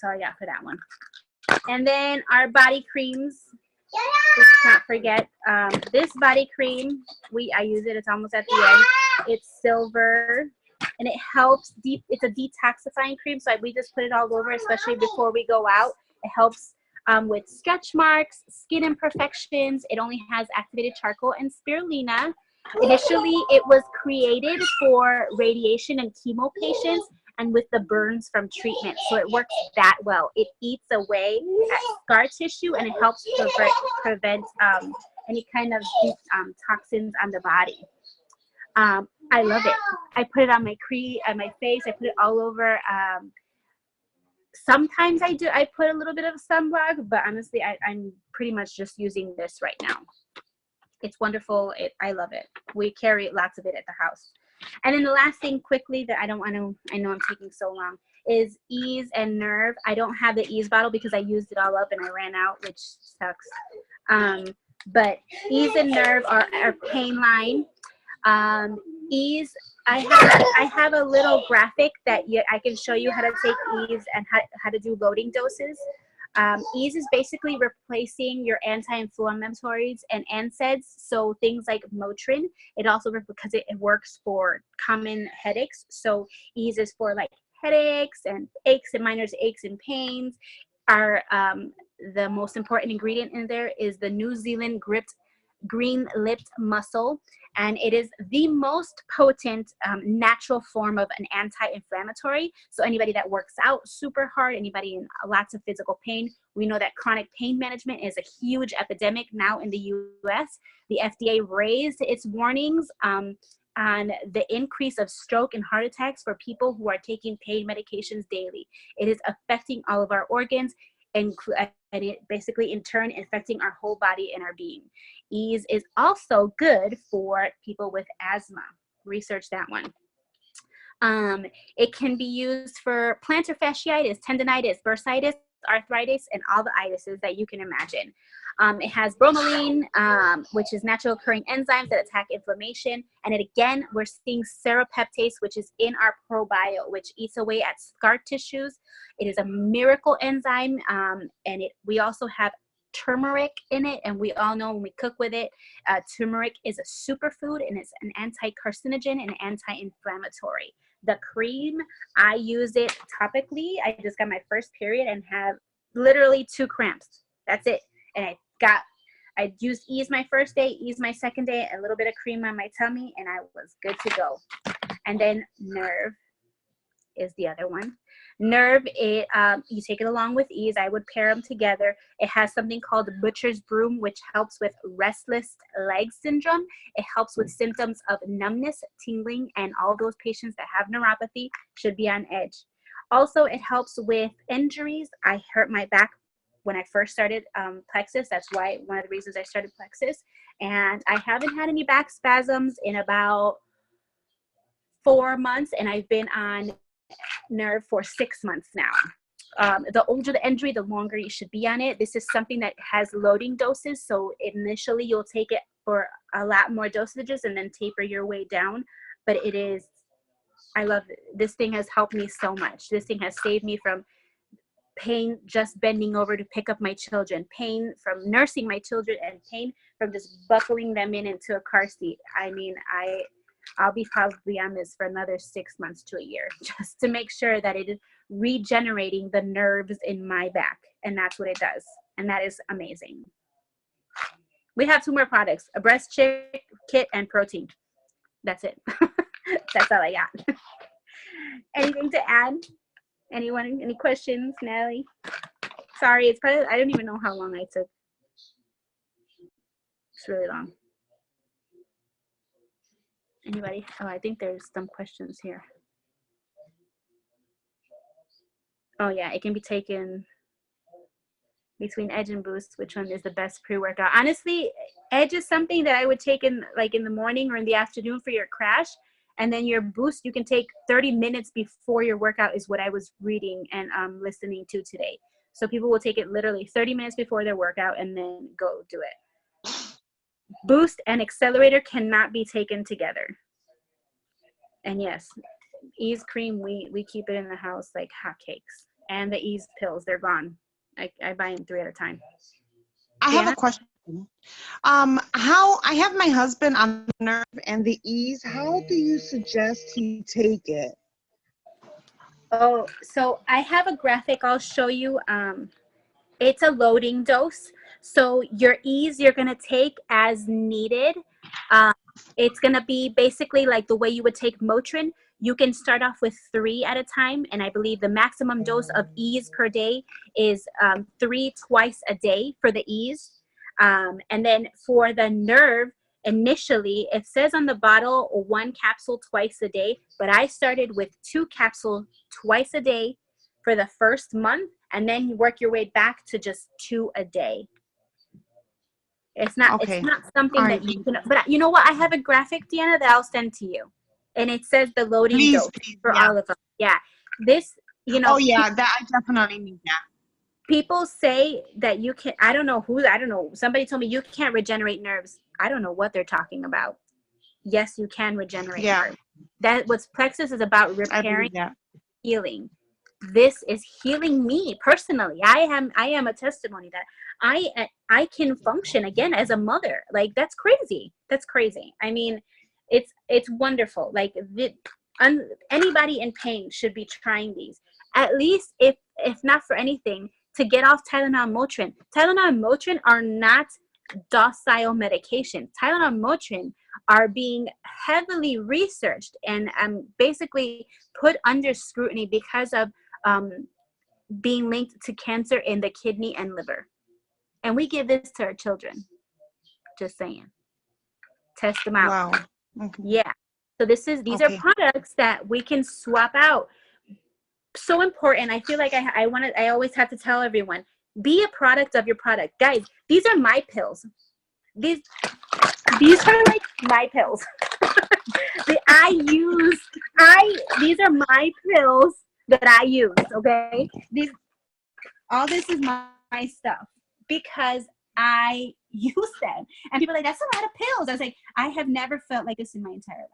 all I got for that one. And then our body creams. Let's not forget this body cream. I use it. It's almost at the end. It's silver, and it helps it's a detoxifying cream. So we just put it all over, especially before we go out. It helps with stretch marks, skin imperfections. It only has activated charcoal and spirulina. Initially, it was created for radiation and chemo patients and with the burns from treatment. So it works that well. It eats away at scar tissue, and it helps prevent any kind of toxins on the body. I love it. I put it on my face. I put it all over. Sometimes I put a little bit of sunblock, but honestly, I'm pretty much just using this right now. It's wonderful. I love it. We carry lots of it at the house. And then the last thing quickly that I know I'm taking so long, is Ease and Nerve. I don't have the Ease bottle because I used it all up and I ran out, which sucks. But Ease and Nerve are our pain line. Ease, I have a little graphic that I can show you how to take Ease and how to do loading doses. Ease is basically replacing your anti-inflammatories and NSAIDs, so things like Motrin. It also, because it works for common headaches, so Ease is for like headaches and aches and minor aches and pains. The most important ingredient in there is the New Zealand green-lipped mussel, and it is the most potent natural form of an anti-inflammatory. So anybody that works out super hard, anybody in lots of physical pain, we know that chronic pain management is a huge epidemic now in the US. The FDA raised its warnings on the increase of stroke and heart attacks for people who are taking pain medications daily. It is affecting all of our organs, and it basically in turn affecting our whole body and our being. Ease is also good for people with asthma. Research that one. It can be used for plantar fasciitis, tendonitis, bursitis, arthritis, and all the itises that you can imagine. It has bromelain, which is natural occurring enzymes that attack inflammation. And again, we're seeing serrapeptase, which is in our probio, which eats away at scar tissues. It is a miracle enzyme, and we also have turmeric in it, and we all know when we cook with it, turmeric is a superfood, and it's an anti-carcinogen and anti-inflammatory. The cream, I use it topically. I just got my first period and have literally 2 cramps. That's it. And I used Ease my first day, Ease my second day, a little bit of cream on my tummy, and I was good to go. And then Nerve is the other one. Nerve, you take it along with Ease. I would pair them together. It has something called Butcher's Broom, which helps with restless leg syndrome. It helps with symptoms of numbness, tingling, and all those patients that have neuropathy should be on edge. Also, it helps with injuries. I hurt my back when I first started Plexus. That's why one of the reasons I started Plexus. And I haven't had any back spasms in about 4 months, and I've been on Nerve for 6 months now. The older the injury, the longer you should be on it. This is something that has loading doses, so initially you'll take it for a lot more dosages and then taper your way down. But I love it. This thing has helped me so much. This thing has saved me from pain just bending over to pick up my children, pain from nursing my children, and pain from just buckling them into a car seat. I mean, I'll be probably on this for another 6 months to a year just to make sure that it is regenerating the nerves in my back. And that's what it does. And that is amazing. We have 2 more products, a breast kit and protein. That's it. That's all I got. Anything to add? Anyone? Any questions, Natalie? Sorry, it's probably, I don't even know how long I took. It's really long. Anybody? Oh, I think there's some questions here. Oh yeah, it can be taken between Edge and Boost. Which one is the best pre-workout? Honestly, Edge is something that I would take in the morning or in the afternoon for your crash. And then your Boost, you can take 30 minutes before your workout is what I was reading and listening to today. So people will take it literally 30 minutes before their workout and then go do it. Boost and Accelerator cannot be taken together. And yes, Ease cream, we keep it in the house like hotcakes. And the Ease pills, they're gone. I buy them 3 at a time. I have a question. How I have my husband on the Nerve and the Ease. How do you suggest he take it? Oh, so I have a graphic I'll show you. It's a loading dose. So your Ease you're gonna take as needed. It's gonna be basically like the way you would take Motrin. You can start off with 3 at a time, and I believe the maximum dose of Ease per day is 3 twice a day for the Ease. And then for the nerve, initially, it says on the bottle 1 capsule twice a day, but I started with 2 capsules twice a day for the first month, and then you work your way back to just 2 a day. It's not something All that right. you can, but you know what? I have a graphic, Deanna, that I'll send to you. And it says the loading dose for yeah. all of them. Yeah. This, Oh yeah, that I definitely need that. people say that you can, I don't know, somebody told me you can't regenerate nerves. I don't know what they're talking about. Yes, you can regenerate nerves. That what Plexus is about, repairing, healing. This is healing me personally. I am a testimony that I can function again as a mother. Like, that's crazy. That's crazy. I mean, it's wonderful. Like, anybody in pain should be trying these. At least, if not for anything, to get off Tylenol and Motrin. Tylenol and Motrin are not docile medications. Tylenol and Motrin are being heavily researched and basically put under scrutiny because of being linked to cancer in the kidney and liver. And we give this to our children. Just saying. Test them out. Wow. Okay. Yeah. So these are products that we can swap out. So important. I feel like I always have to tell everyone, be a product of your product. Guys, these are my pills. These are like my pills. These are my pills that I use, okay? All this is my stuff because I use them. And people are like, that's a lot of pills. I was like, I have never felt like this in my entire life.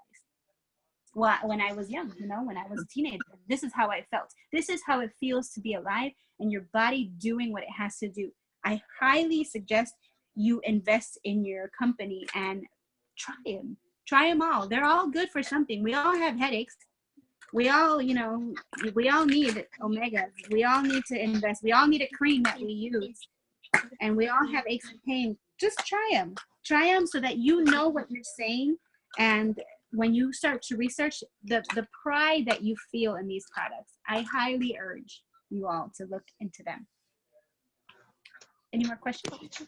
Well, when I was young, when I was a teenager, this is how I felt. This is how it feels to be alive and your body doing what it has to do. I highly suggest you invest in your company and try them. Try them all. They're all good for something. We all have headaches. We all need omegas. We all need to invest. We all need a cream that we use. And we all have aches and pain. Just try them. Try them so that you know what you're saying. And when you start to research, the pride that you feel in these products, I highly urge you all to look into them. Any more questions?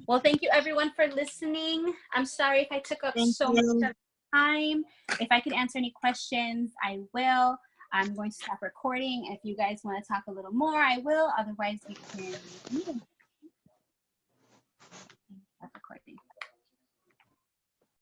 Well, thank you everyone for listening. I'm sorry if I took up so much time. If I could answer any questions, I will. I'm going to stop recording. If you guys want to talk a little more, I will. Otherwise, we can